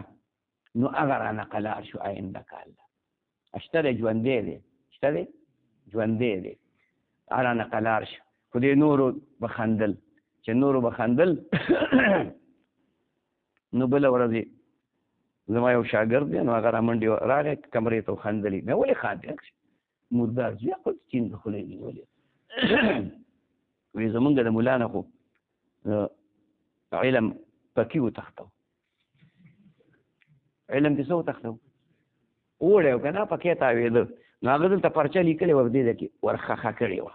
نو هغه رانه قلار شو آینده کال ده. شته دی ژوندی دی، شته دی ژوندی دی، رانه قلار شو. خو دې نورو به خندل، چې نورو به خندل نو بله ورځ زما یو شاګرد دی، نو هغه رامنډې راغی کمرې ته خندلې. مې ولې خاندې؟ مردار زوی خو چین د خولې نیولې. وی زمونږ د ملا نه خو علم پکې وتښتو، علم دې څه وتښتو؟ اوړی و که نه پکې تاوېده. نو هغه دلته پرچه لیکلې وه، دې کې ورخخه کړې وه،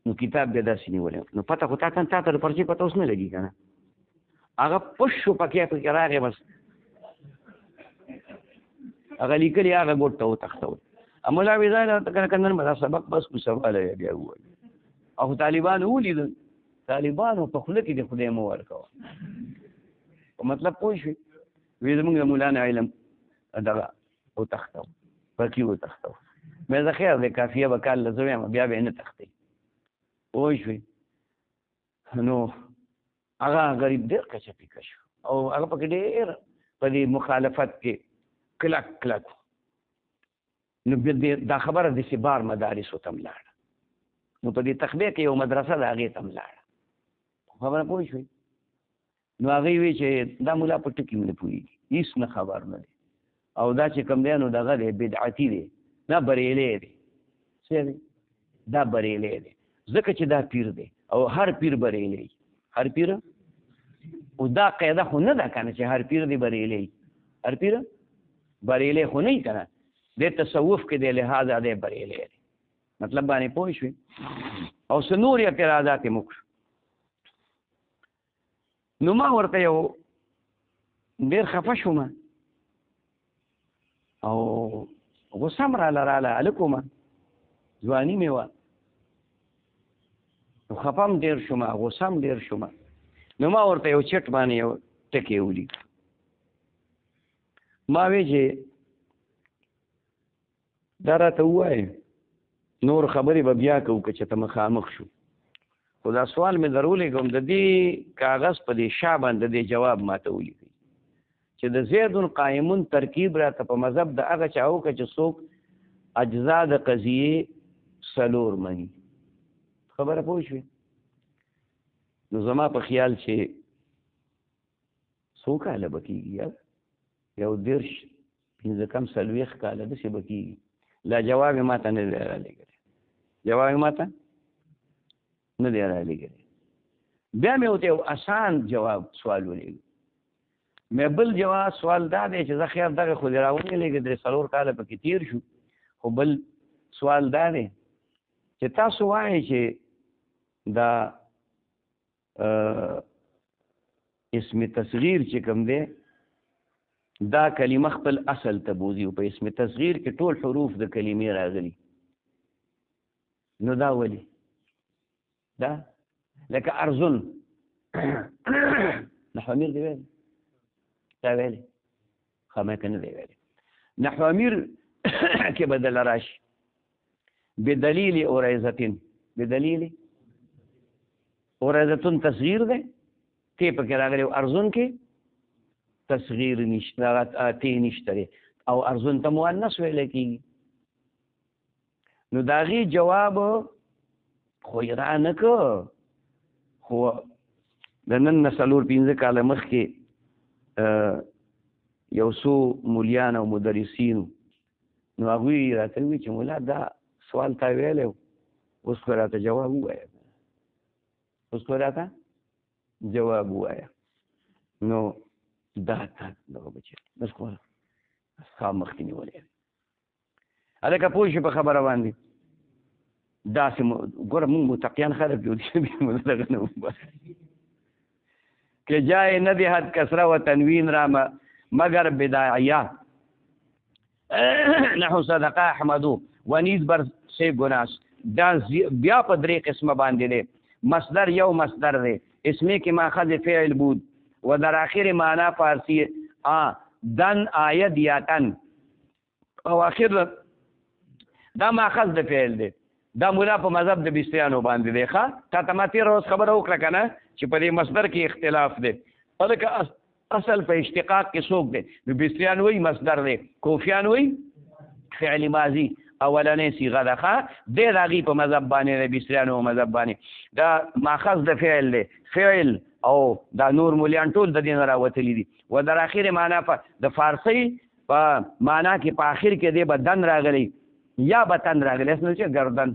نو کتاب بیا داسې نیولی. نو پته خو تا ته د پرچې پته اوس نه لګي که نه، هغه پش شو پکې راغی، بس هغه لیکلي هغه ګوټ ته وتښتول. ملا وی ځای که نن به دا سبق بس کو سبا له بیا ووایي. او طالبانو ولیدل، طالبانو په خوله کې د خدای مو ورکوه. په مطلب پوه شوې؟ وی زمونږ د مولانا علم دغه وتښتو، پکې وتښتو. مې زه خیر دی کافیه به کال له زه ویم بیا به یې نه تښتئ، پوه شوې؟ نو هغه غریب ډېر کچه پیکه شو او هغه پکې ډېر په دې مخالفت کې کلک کلک. نو دا خبره داسې بار مدارسو ته هم لاړه. نو په دې تخبیه کې یو مدرسه ده، هغې ته هم لاړه. خبره پوه شوې؟ نو هغې وی چې دا ملا په ټکي نه پوهېږي، هېڅ نه خبر نه دی، او دا چې کوم دی نو دغه دی بدعتي دی، دا بریلی دی. څه دی؟ دا بریلی دی، ځکه چې دا پیر دی او هر پیر بریلی، هر پیر. او دا قاعده خو نه ده که نه چې هر پیر دی بریلی، هر پیر بریلی خو نه وي که نه، د تصوف کې دی لحاظه دی بریلی دی. مطلب باندې پوه شوې؟ او څه نور اعتراضات یې موږ. نو ما ورته یو ډېر خفه شوم او غوسه م راله هلک وم، ځواني مې وه، نو خفه م ډېر شوم، غوسه م ډېر شوم. نو ما ورته یو چټ باندې یو ټکی ولیک. ما وی چې دا راته ووایې نور خبرې به بیا کوو که چې ته مخامخ شو. خو دا سوال مې در ولېږم، د دې کاغذ په دې شا باندې د دې جواب ما ته ولیکئ چې د زید قایمون ترکیب راته په مذهب د هغه چا وکړه چې څوک اجزا د قضیې څلور مني. خبره پوه شوې؟ نو زما په خیال چې څو کاله به کېږي، یو 15 څلوېښت کاله داسې به کېږي. لا جواب یې ما ته نه دی رالېږلی، جواب یې ما ته نه دی رالېږلی. بیا مې ورته یو اسان جواب سوال ولېږه. مې بل جواب سوال دا دی چې زه خیر دغه خو دې راونې لېږې 3 کاله پکې تېر شو. خو بل سوال دا دی چې تاسو وایئ چې دا اسم تصغیر چې کوم دی دا کلمه خپل اصل ته بوځي، او په اسم تصغیر کې ټول حروف د کلمې راغلي. نو دا ولې؟ دا لکه ارزن نحو امیر دی ویلی، تا ویلی؟ خامه که نه دی ویلی. نحو امیر کې بدل راشي بدلیل اوریزتین، بدلیل اوریزتون تصغیر دی، تی پکې راغلی، ارزن کې تصغیر نشته تی نشته او ارزون ته مؤنث ویل کېږي. نو د هغې جواب خو یې را نه که، خو د نن نه 4-5 کاله مخکې یو څو مولیان او مدرسینو نو هغوی راته ووایي چې مولا دا سوال تا ویلی و، اوس خو راته جواب ووایه، اوس خو راته جواب ووایه. نو دا تا دغه بچی بس خو خام مخکې نیولی دی. هلکه پوه شي په خبره باندې. داسې ګوره مونږ متقیان خلک جو دغه نه وباس که جای ندهد کسره و تنوین را مگر بداعیه نحو صدقه احمدو و نیز بر سه گناس. دا بیا په 3 قسمه باندې دی. مصدر یو مصدر دی، اسمی که ماخذ فعل بود و در آخر معنا فارسی دن آید یا تن او آخر دا ماخذ د فعل دی. دا مولا په مذهب د بستیانو باندې دی. ښه تا ته ما تېره ورځ خبره وکړه که نه چې په دې مصدر کې اختلاف دی. هلکه اصل په اشتقاق کې څوک دی؟ نو بستیان وایي مصدر دی، کوفیان وایي فعل ماضي اولنۍ صیغه ده. ښه دی د هغې په مذهب باندې د بستیانو په مذهب باندې دا ماخذ د فعل دی. فعل او دا نور مولیان ټول د دې نه راوتلي دي. و در آخر معنا د فارسي په معنا کې په آخر کې دی به دن راغلی یا به تن راغلی. اسنه چې گردن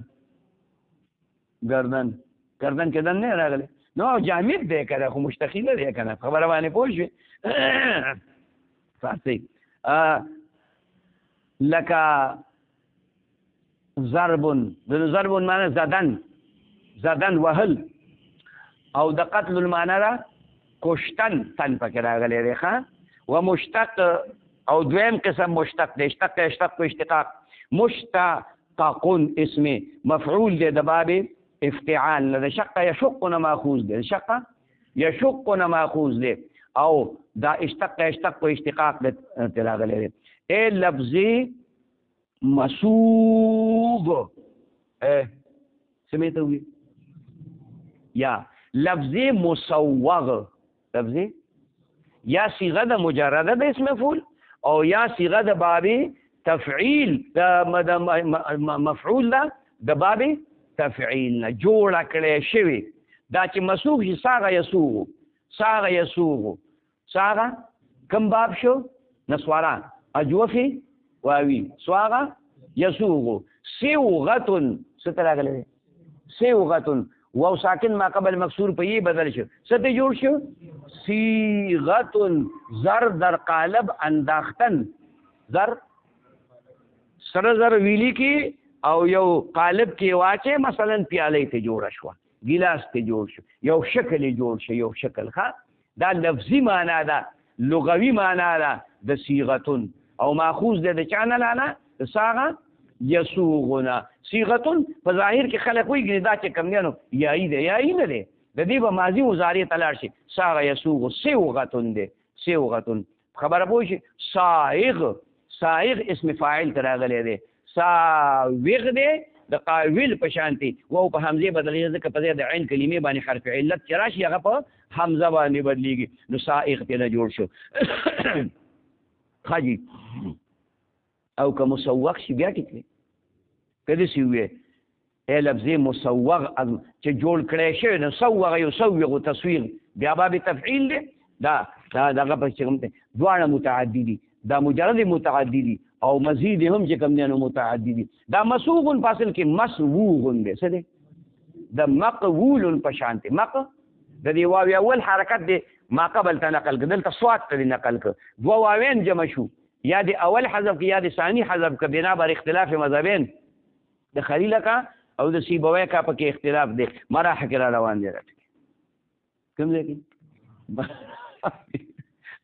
کې دن نه راغلی. نو جامد دی که خو مشتقي نه دی که نه، خبره باندې پوه شوې. فارسي لکه ضربن، د ضربن معنی زدن وهل، او د قتل المعنی را کشتن تن پکې راغلی دی. ښه و مشتق او دویم قسم مشتق دی. اشتق و اشتقاق. مشتقون اسم مفعول دی د باب افتعال نه د شق یشق نه ماخوذ دی. شق یشق نه ماخوذ دی او دا اشتق و اشتقاق دی راغلی دی. ای لفظی مسوغ سمیته ہوئی یا لفظی مسوغ. لفظی یا صیغه د مجرده د اسم مفعول او یا صیغه د باب تفعیل د مفعول ده د باب تفعیل نه جوړه کړې شوې. دا چې مسوغ شي ساغه یسوغ ساغه کم باب شو؟ نسواران اجوفي واوي سواغه یسوغ. سیوغتن څه راغلی دی؟ سیوغتن واو ساکن ما قبل مکسور په یې بدل شو، څه ته جوړ شو؟ صیغتن. زر در قالب انداختن، زر سره زر ویلی کې او یو قالب کې واچې مثلا پیالې ته جوړه شوه، ګیلاس ته جوړ شو، یو شکل یې جوړ شو، یو شکل. ښه دا لفظي معنا ده، لغوي معنا ده د صیغتن او ماخوذ ده د چا نه لاله؟ د ساغه یسوغونه. صیغتن په ظاهر کې خلک وایي دا چې کوم دی نو یایي دی، یایي نه دی، د دې به ماضي مضارع ته لاړ شي. ساغه یسوغ سیوغتن دی، سیوغتن. خبره پوه شي. سائغ اسم فاعل ته راغلی دی. ساوغ دی د قاویل په شانتي واو په حمزه بدلېږي ځکه په ځای د عین کلمې باندې حرف علت چې راشي هغه په حمزه باندې بدلېږي. نو سائغ ته نه جوړ شو. خاجي او که مسوغ شي بیا ټیک دی. که داسې ووایې ای لفظې مسوغ چې جوړ کړی شوی نو سوغ یسوغ تصویر بیا باب تفعیل دی. دا دغه پسې کوم دی دواړه متعدي دي، دا مجرد متعدي دي او مزید هم چې کوم دی نو متعدي دي. دا مسوغ په اصل کې مسوغ دی. څه دی؟ د مقبول په شان دی. د دې واو اول حرکت دی ما قبل ته نقل کړه، دلته صوت ته نقل کړه، دوه واوین جمع شو، یا د اول حذف یا د ثاني حذف کړه بنا بر اختلاف مذهبین د خلیل کا او د سیبوی کا پکې اختلاف دی. مراحه کې را روان دي. کوم ځای کې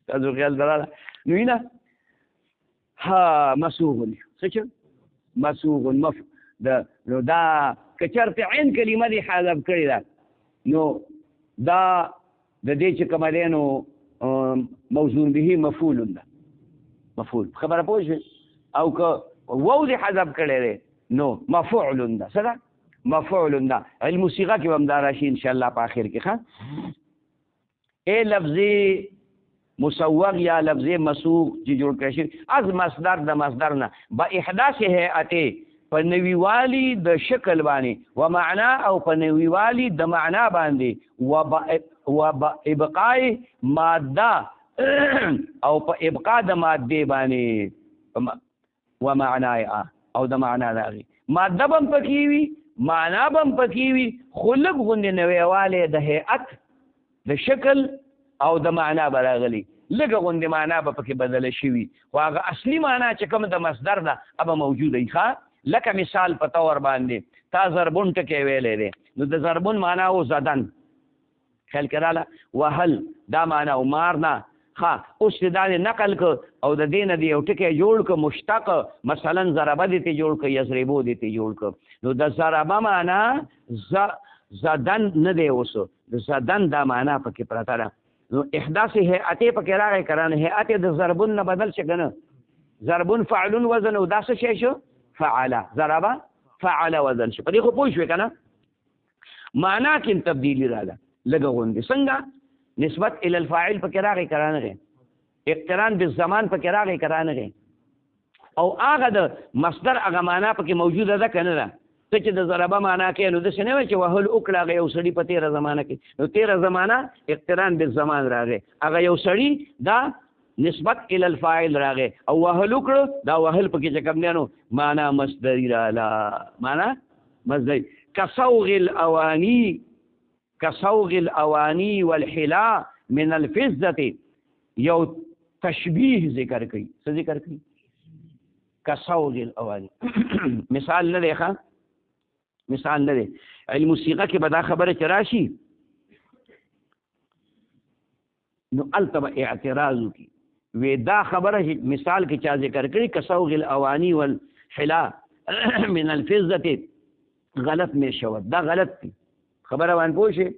تاسو خیال دراله نو وینا ها مسوغ. څه مسوغ مف نو دا کچرته عین کلمه دی حذف کړی دا نو دا د دې چې کوم دی نو موزون به مفعول ده. مفعول خبره پوه شئ. او که واو دی حذف کړی دی نو مفعول ده. څه ده؟ مفعول ده. علم صيغه کې هم دا راشي ان شاء الله په اخر کې. ښه ای لفظي مسوغ یا لفظ مسوغ چې جوړ کړی شي از مصدر د مصدر نه با احداث هيئته په نویوالی د شکل باندې و معنا او په نویوالی د معنا باندې و ابقاء ماده او په ابقاء د ماده باندې و معنا او د معنا راغی ماده بم پکې وي معنا بم پکې وي خلق غوندې نویواله د هيئت د شکل او د معنا براغلی لږه غوندې معنا به پکې بدله شوي خو هغه اصلي معنا چې کوم د مصدر ده هغه موجوده وي ښه لکه مثال په طور باندې تا ضربون ټکی ویلی دی نو د ضربون معنا و زدن خیال کې راله وهل دا معنا و مارنا ښه اوس چې دا نقل که او د دې نه د یو ټکی جوړ که مشتق مثلا ضربه دې ته جوړ که یضربو دې ته جوړ که نو د ضربه معنا زدن نه دی اوس د زدن دا معنا پکې پرته ده نو احداث هيئتې پکې راغی کرانه هيئت د ضربون نه بدل شي که نه ضربون فعلون وزن او دا څه شی شو فعل ضربه فعل وزن شو په دې خو پوه شوې که نه معنا کې تبدیلي راغله لږه غوندې څنګه نسبت الى الفاعل پکې راغی که رانغی اقتران بالزمان پکې راغی که رانغی او هغه د مصدر هغه معنا پکې موجوده ده که نه ده ته چې د ضربه معنا کوې نو داسې نه وایي چې وهل وکړه هغه یو سړي په تېره زمانه کې نو تېره زمانه اقتران بالزمان راغی هغه یو سړي دا نسبت الى الفاعل راغی او وهل وکړو دا وهل پکې چې کوم دی نو معنا مصدري راغله معنا مصدري كصوغ الاواني والحلا من الفزه یو تشبیه ذکر کوي څه ذکر کوي كصوغ الاواني مثال نه دی ښه مثال نه دی علم الصيغه کې به دا خبره چې راشي نو هلته به اعتراض وکړي وی دا خبره مثال کې چا ذکر کړي كصوغ الاواني والحلا من الفزه غلط می شود دا غلط دی خبره باندې پوه شئ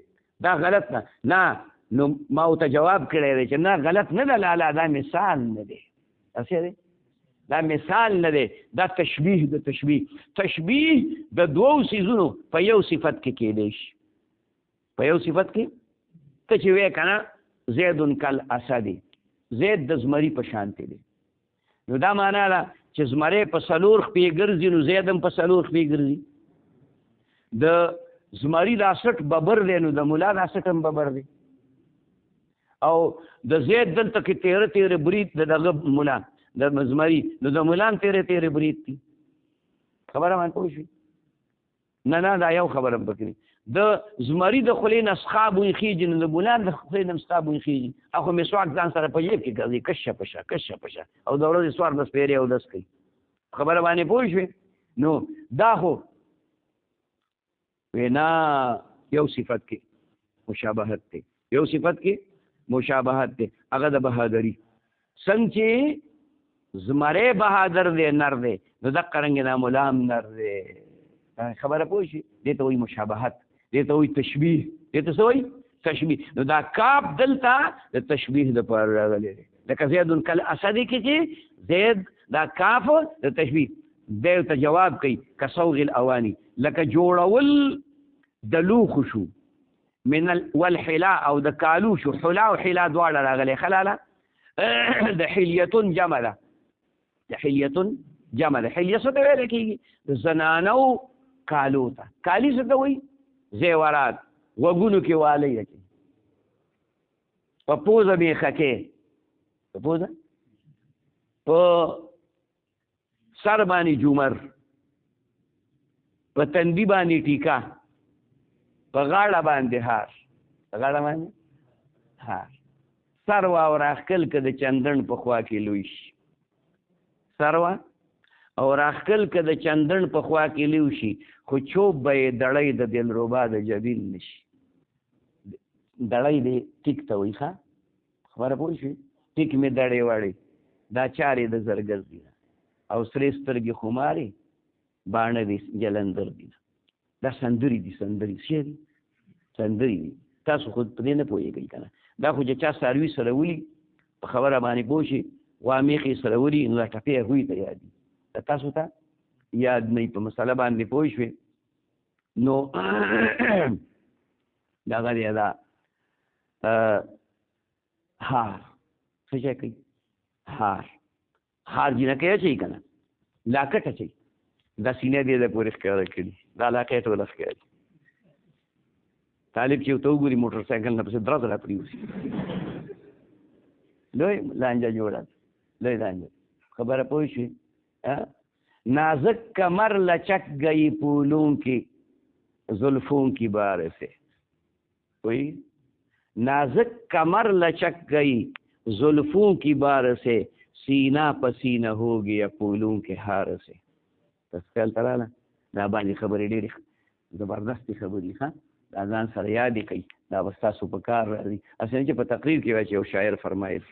دا غلط نه نو ما ورته جواب کړی دی چې نه غلط نه ده لالا دا مثال نه دی داسې دی دا مثال نه دی دا تشبیه د تشبیه د دوو څیزونو په یو صفت کې کېدی شي په یو صفت کې ته چې وایې که نه زید کالاسد زید د زمري په شانتې دی نو دا معنا ده چې زمری په څلور خپې ګرځي نو زید هم په څلور خپې ګرځي د زمری دا سټ ببر دی نو د ملا دا سټ هم ببر دی او د زید دلته کې تیره تیره برید د دغه ملا د زمری نو د ملا هم تیره تیره برید دي خبره باندې پوه شوې نه دا یو خبره پکې د زمری د خولې نه سخا بوی خیږي نو د ملا د خولې نه سخا بوی خیږي اخو مسواک ځان سره په جیب کې ګرځي کشه پشه او د ورځې سوار بس پیرې او دس کوي خبره باندې پوه شوې نو دا خو وینا یو صفت کې مشابهت دی یو صفت کې مشابهت دی هغه د بهادری څنګه چې زمری بهادر دی نر دی نو دقه رنګې دا ملام نر دی خبره پوه شي دې ته وایي مشابهت دې ته وایي تشبیه دې ته څه وایي تشبیه نو دا کاف دلته د تشبیه دپاره راغلی دی لکه زید کالاسد کې چې زید دا کاف د تشبیه دی ته جواب کوي كصوغ الاواني لکه جوړول د لوښو شو من والحلا او د کالو شو حلا او حلا دواړه راغلی خلاله د حلیتون جمع ده حلیه څه ته ویل کېږي د زنانو کالو ته کالي څه ته وایي زیورات غوږونو کې والی اچي په پوزه میخه کې په پوزه په سر باندې جومر په تندي باندې ټیکا په غاړه باندې هار سروا او راخکل که د چندن په خوا کې لوی شي سروا او راخکل که د چندن په خوا کې لوی شي خو چوب به یې دړی د دلربا د جبین نشي دړی دی ټیک ته وایي ښه خبره پوه شوې ټیک مې دړې وړې دا چارې د زرګر دي او سرې سترګې خمارې باڼه دي جلندر دي دا سندري دي سندري دي تاسو خو په دې نه پوهېږئ که نه دا خو چې چا څاروي سره ولي په خبره باندې پوه شي وا میخې سره ولي نو دا ټپې هغوی ته یاد دي تاسو ته یاد نه په مسله باندې پوه شوې نو دغه دی دا څه شی کوي؟ هار جنکۍ اچوي که نه، لاکټ اچوي، دا سینه دې د پورې ښکاره کړي، دا علاقه یې ټوله ښکاري. طالب چې ورته وګوري موټر سایکل نه پسې درز را پرېوځي، لوی لانجه جوړه ده، لوی لانجه. خبره پوه شوې؟ نازک کمر لچک گئی پھولوں کی زلفوں کی بار سے، کوئی نازک کمر لچک گئی زلفوں کی بار سے، سینہ پسینہ ہو گیا پھولوں کے ہار سے. بس خیال تراله دا باندې خبرې ډېرې زبردستې خبرې ښه دا ځان سره یادې کوي، دا به ستاسو په کار راځي. اصل چې په تقریر کې وایي چې یو شاعر فرمایل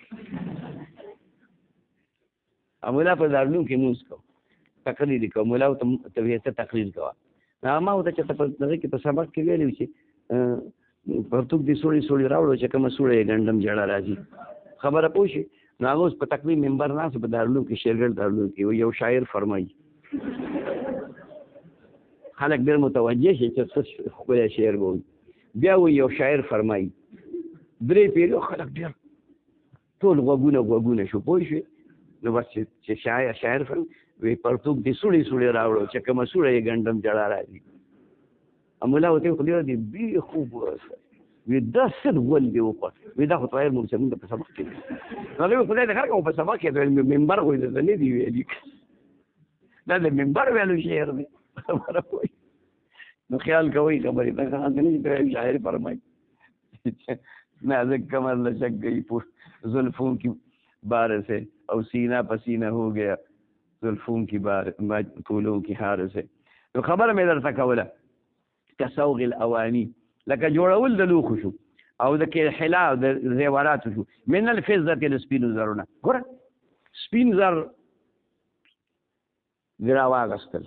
مولا په دارالعلوم کې مونځ کوو، تقریر یې کوو، مولا ورته وایي ته تقریر کوه. ما ورته چې په دغه کې په سبق کې ویلي چې پرتوګ دې سوړې سوړې راوړو چې کومه سوړه یې ګنډم جړه راځي. خبره پوه شي؟ نو هغه اوس په تقریر ممبر ناست په دارالعلوم کې شیرګل دارالعلوم کې یو شاعر فرمایي، خلک ډېر متوجه شي چې څه ښکلی شعر به وي. بیا وایي یو شاعر فرمایي، درې پیرو خلک ډېر ټول غوږونه شو، پوه شوې؟ نو بس چې شاعر فرمایي وایي پرتوګ دې سوړې سوړې راوړو چې کومه سوړه یې ګنډم جړه راځي. مولا ورته ویل خدای دې بې خوب وي دا څه ګل دی وکړ، وایي دا خو طاهر مونږ زمونږ په سبق کې دی. هغې وایي خدای دې خیر کړه په سبق کې ممبر وایي درته نه دي ویلي، دا د ممبر ویلو شعر دی. خبره پوه نو خیال کوئ خبرې ته ښه نه چې شاعر فرمایي نازک کمر لچک گئی زلفوں کی بار سے او سینہ پسینہ ہو گیا زلفوں کی بار پھولوں کی ہار سے. نو خبره مې درته کوله کسوغ الاوانی لکه جوړول د لوښو شو او د حلا او د زیوراتو شو، من الفضة د سپینو زرونه. ګوره سپین زر دې راواغېستل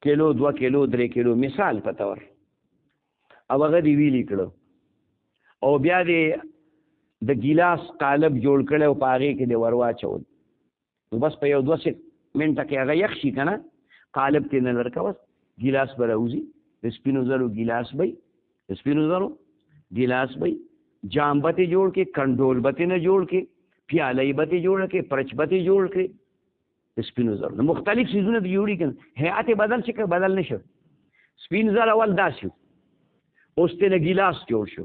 کیلو 2 کیلو 3 کیلو مثال په طور او هغه دې ویلي کړو او بیا دې د ګیلاس قالب جوړ کړی او په هغې کې دې ور واچول، نو بس په 1-2 منټه کې هغه یخ شي که نه، قالب ترې نه لرکه بس ګیلاس به راوځي، د سپینو زرو ګیلاس به د سپینو زرو ګیلاس به جام به ترې جوړ کړې، کنډول به ترې نه جوړ کړې، پیاله یې به ترې جوړه کړې، پرچ به ترې جوړ کړې د سپینو زرو. نو مختلف څیزونه دې جوړي که هیئت یې بدل شي که بدل نه شو. سپین زر اول داسې وو، اوس ترې نه ګیلاس جوړ شو،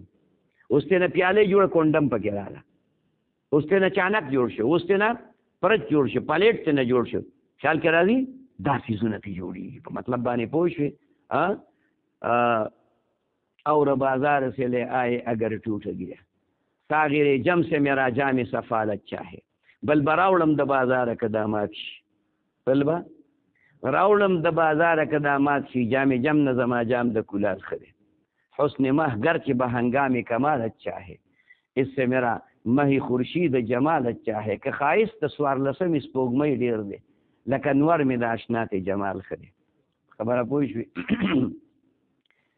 اوس ترې نه پیالې جوړه کونډم پکې راغله، اوس ترې نه چانک جوړ شو، اوس ترې نه پرچ جوړ شو، پلیټ ترې نه جوړ شو. خیال کې راځي دا څیزونه ترې جوړېږي. په مطلب باندې پوه شوې؟ اور بازار سے لے آئے اگر ٹوٹ گیا ساغر جم سے میرا جام سفالت چاہے بل براوړم د بازار کدامات شي، بل با راوړم د بازار کدامات شي، جام جم نه زما جام د کولاد خده حسن مه گر چې به هنگام کمالت چاہے اس سے میرا مہی خورشید جمالت چاہے که خایست د څوارلسمې سپوږمۍ ډېر دی لکه نور مې د اشنا ته جمال خده. خبره پوه شوې؟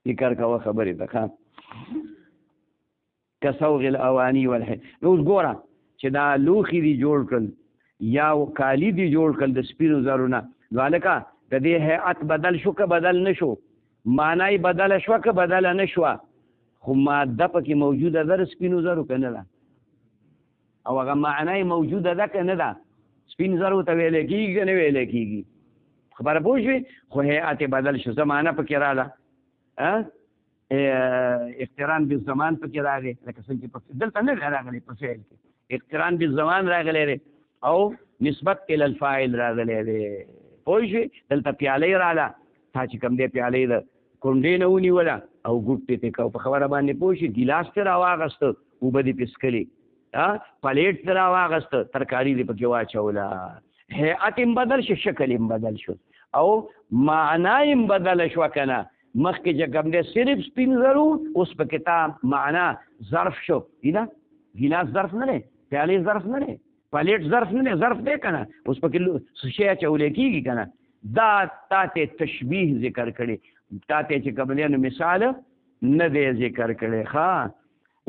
فکر کوه خبرې ته ښه کسوغ الاوانی والحل. نو اوس ګوره چې دا لوښي دي جوړ کړل یا کالي دي جوړ کړل د سپینو زرو نه، نو هلکه د دې هیئت بدل شو که بدل نه شو؟ معنا یې بدله شوه که بدله نه شوه؟ خو ماده پکې موجوده ده د سپینو زرو که نه ده؟ او هغه معنا یې موجوده ده که نه ده؟ سپین زرو ته ویلی کېږي که نه ویلی کېږي؟ خبره پوه شوې؟ خو هیئت یې بدل شو، څه معنا پکې راغله؟ اقتران بالزمان پکې راغلی، لکه څنګه چې دلته نه دی راغلی په فعل کې اقتران بالزمان راغلی دی او نسبت الی الفاعل راغلی دی. پوه شوې؟ دلته پیاله یې راغله، تا چې کوم دی پیاله یې د کونډې نه ونیوله او ګوټ یې پرې په خبره باندې پوه شوې؟ ګیلاس ترې راواغسته، اوبه دې پې څښلې، پلیټ ترې راواغسته، ترکاري دې پکې واچوله. هیئت هم بدل شو، شکل هم بدل شو او معنا هم بدله شوه که نه؟ مخکې چې کوم دی صرف سپین زرو، اوس په کتاب معنا ظرف شو. دا ګیلاس ظرف نه دی، پیالې ظرف نه دی، پلیټ ظرف نه دی، ظرف دی که نه؟ اوس پکې څه شی اچولی کېږي که نه؟ دا تا ته تشبیه ذکر کړي، تا ته چې کوم دی نو مثال نه دی ذکر کړی. ښه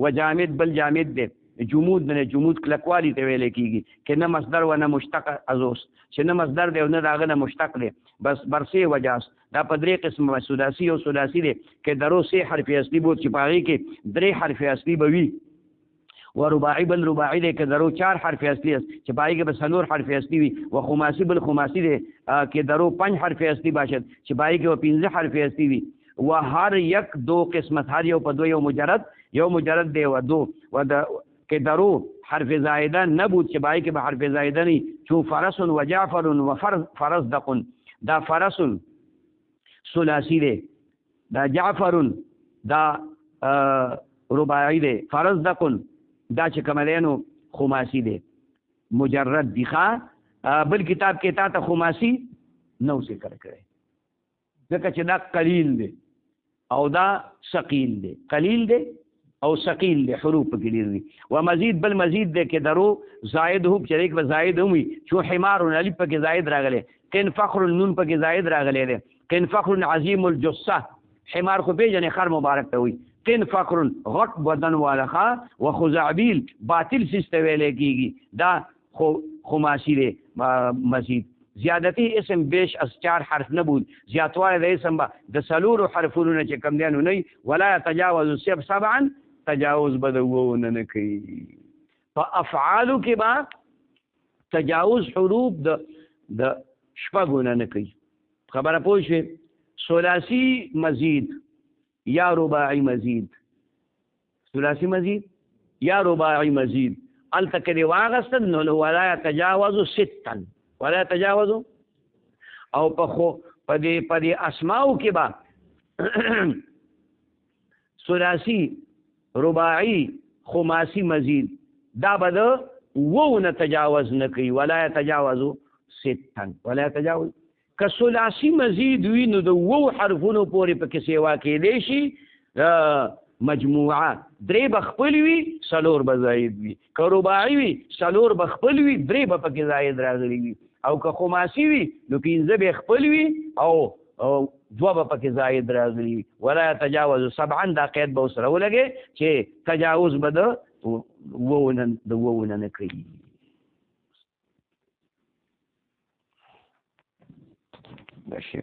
وجامد بل جامد دی، جمود نه جمود کلکوالی ته ویلی کېږي که نه مصدر و نه مشتق از اوس چې نه مصدر دی او نه د هغه نه مشتق دی، بس برسې وجاست. دا په 3 قسمه ثلاثي او ثلاثي دی که درو 3 حرف اصلي بود چې په هغې کې 3 حرف اصلي به وي و رباعي بل رباعي دی که درو 4 حرف اصلي چې پای کې به 4 حرف اصلي وي و خماسي بل خماسي دی که درو 5 حرف اصلي باشد چې پای کې به 15 حرف اصلي وي و هر یک دو قسمت هر یو په دو یو مجرد دی و دو و که درو حرف زائده نبود چې پای کې به حرف زائده ني چون فرس و جعفر و فرزدق دا فرس ثلاثي دی دا جعفر دا رباعي دی فرزدق دا چې کوم دی نو خماسي دی مجرد دی ښه بل کتاب کې تا ته خماسي نو ذکر کړی ځکه چې دا قلیل دی او دا ثقيل دی قلیل دی او ثقيل دی حروف کې ډېر دي و مزید بل مزید دی کې درو زائد هم شریک به زائد هم وي شو حمار الف پکې زائد راغلی قن فخر النون پکې زائد راغلی دی قن فخر عظیم الجثه حمار خو پیژنې خر مبارک ته وي قن فخر غټ بدن والا و خزعبیل باطل سیسته ویلې کېږي دا خماسي دی مزید زیادتی اسم بیش از 4 حرف نبود زیاتوالی د اسم با د سلورو حرفونو نه چې کم دیانو نه ولا تجاوز 7 تجاوز به د وونه نه کوي په افعالو کې با تجاوز حروف د شپږونه نه کوي خبره پوه شوې ثلاثي مزید یا رباعي مزید ثلاثي مزید یا رباعي مزید الته کې واغستل نو ولا تجاوز 6 ولا تجاوزوا او په دې اسماء کې با ثلاثي رباعي خماسي مزید دا به د وونه تجاوز نه کوي ولا تجاوزوا 6 ولا تجاوز که ثلاثي مزید وي نو د وو حرفونو پورې پکې سیوا کېدی شي مجموعه درې بخپل وي سلور به زائد وي که رباعي وي سلور بخپل وي درې به پکې زائد راغلي وي او که خماسي وي نو 15 به خپل وي او 2 به پکې زائد راغلي وي ولا تجاوز 7 دا قید به سره ولګي چې تجاوز به د وونه نه کوي بشه